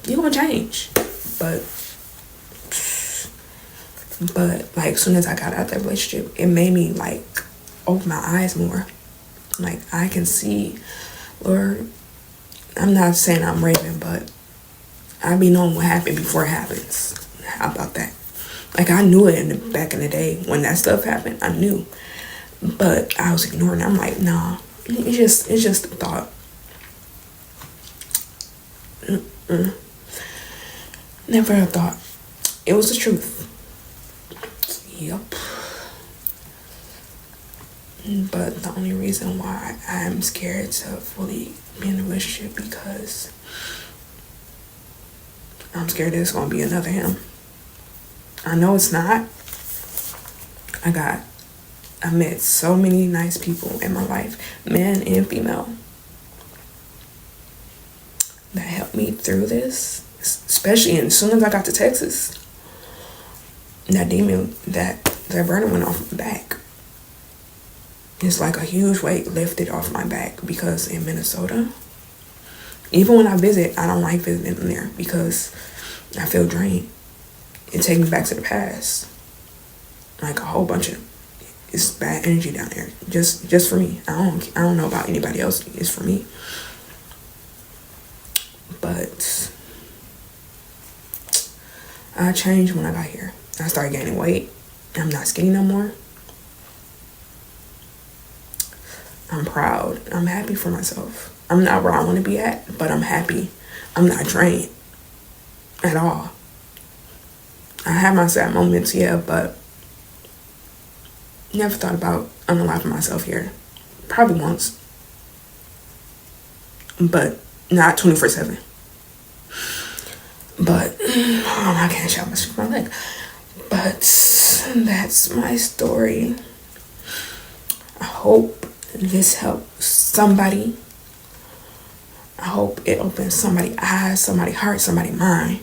C: You're gonna change. But like, as soon as I got out of that relationship, it made me like open my eyes more. Like, I can see, Lord, I'm not saying I'm raving, but I be knowing what happened before it happens. How about that? Like, I knew it back in the day when that stuff happened. I knew, but I was ignoring it. I'm like, nah, it's just a thought. Never a thought. It was the truth. Yep. But the only reason why I'm scared to fully be in a relationship because I'm scared there's gonna be another him. I know it's not. I met so many nice people in my life, men and female. me through this, especially as soon as I got to Texas. That demon, that burden went off my back. It's like a huge weight lifted off my back, because in Minnesota, even when I visit, I don't like visiting there because I feel drained. It takes me back to the past. Like a whole bunch of, it's bad energy down there. Just for me. I don't know about anybody else. It's for me. But I changed when I got here. I started gaining weight. I'm not skinny no more. I'm proud. I'm happy for myself. I'm not where I want to be at, but I'm happy. I'm not drained at all. I have my sad moments, yeah, but never thought about unaliving myself here. Probably once, but not 24/7. But I can't shout my leg. But that's my story. I hope this helps somebody. I hope it opens somebody's eyes, somebody's heart, somebody's mind,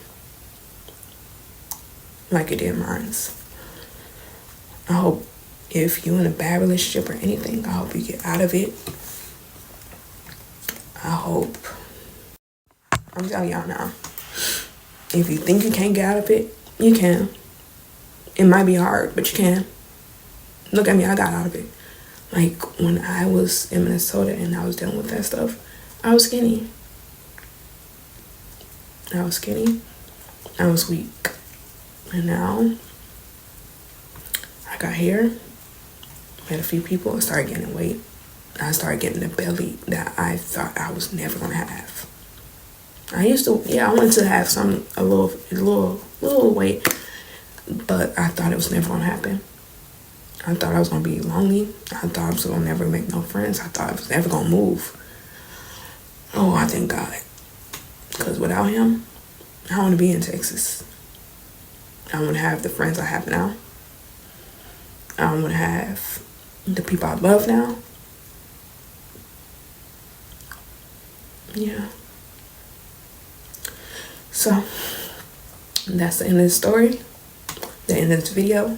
C: like it did mine. I hope if you're in a bad relationship or anything, I hope you get out of it. I hope, I'm telling y'all now, if you think you can't get out of it, you can. It might be hard, but you can. Look at me, I got out of it. Like when I was in Minnesota and I was dealing with that stuff, I was skinny. I was skinny. I was weak. And now I got here, met a few people, and started getting weight. I started getting the belly that I thought I was never gonna have. I wanted to have a little weight, but I thought it was never gonna happen. I thought I was gonna be lonely. I thought I was gonna never make no friends. I thought I was never gonna move. Oh, I thank God. Because without him, I want to be in Texas. I want to have the friends I have now. I want to have the people I love now. Yeah. So, that's the end of the story. The end of this video.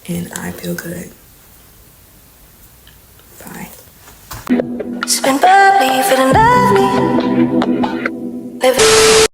C: And I feel good. Bye.
D: It's been bubbly, feeling lovely. Living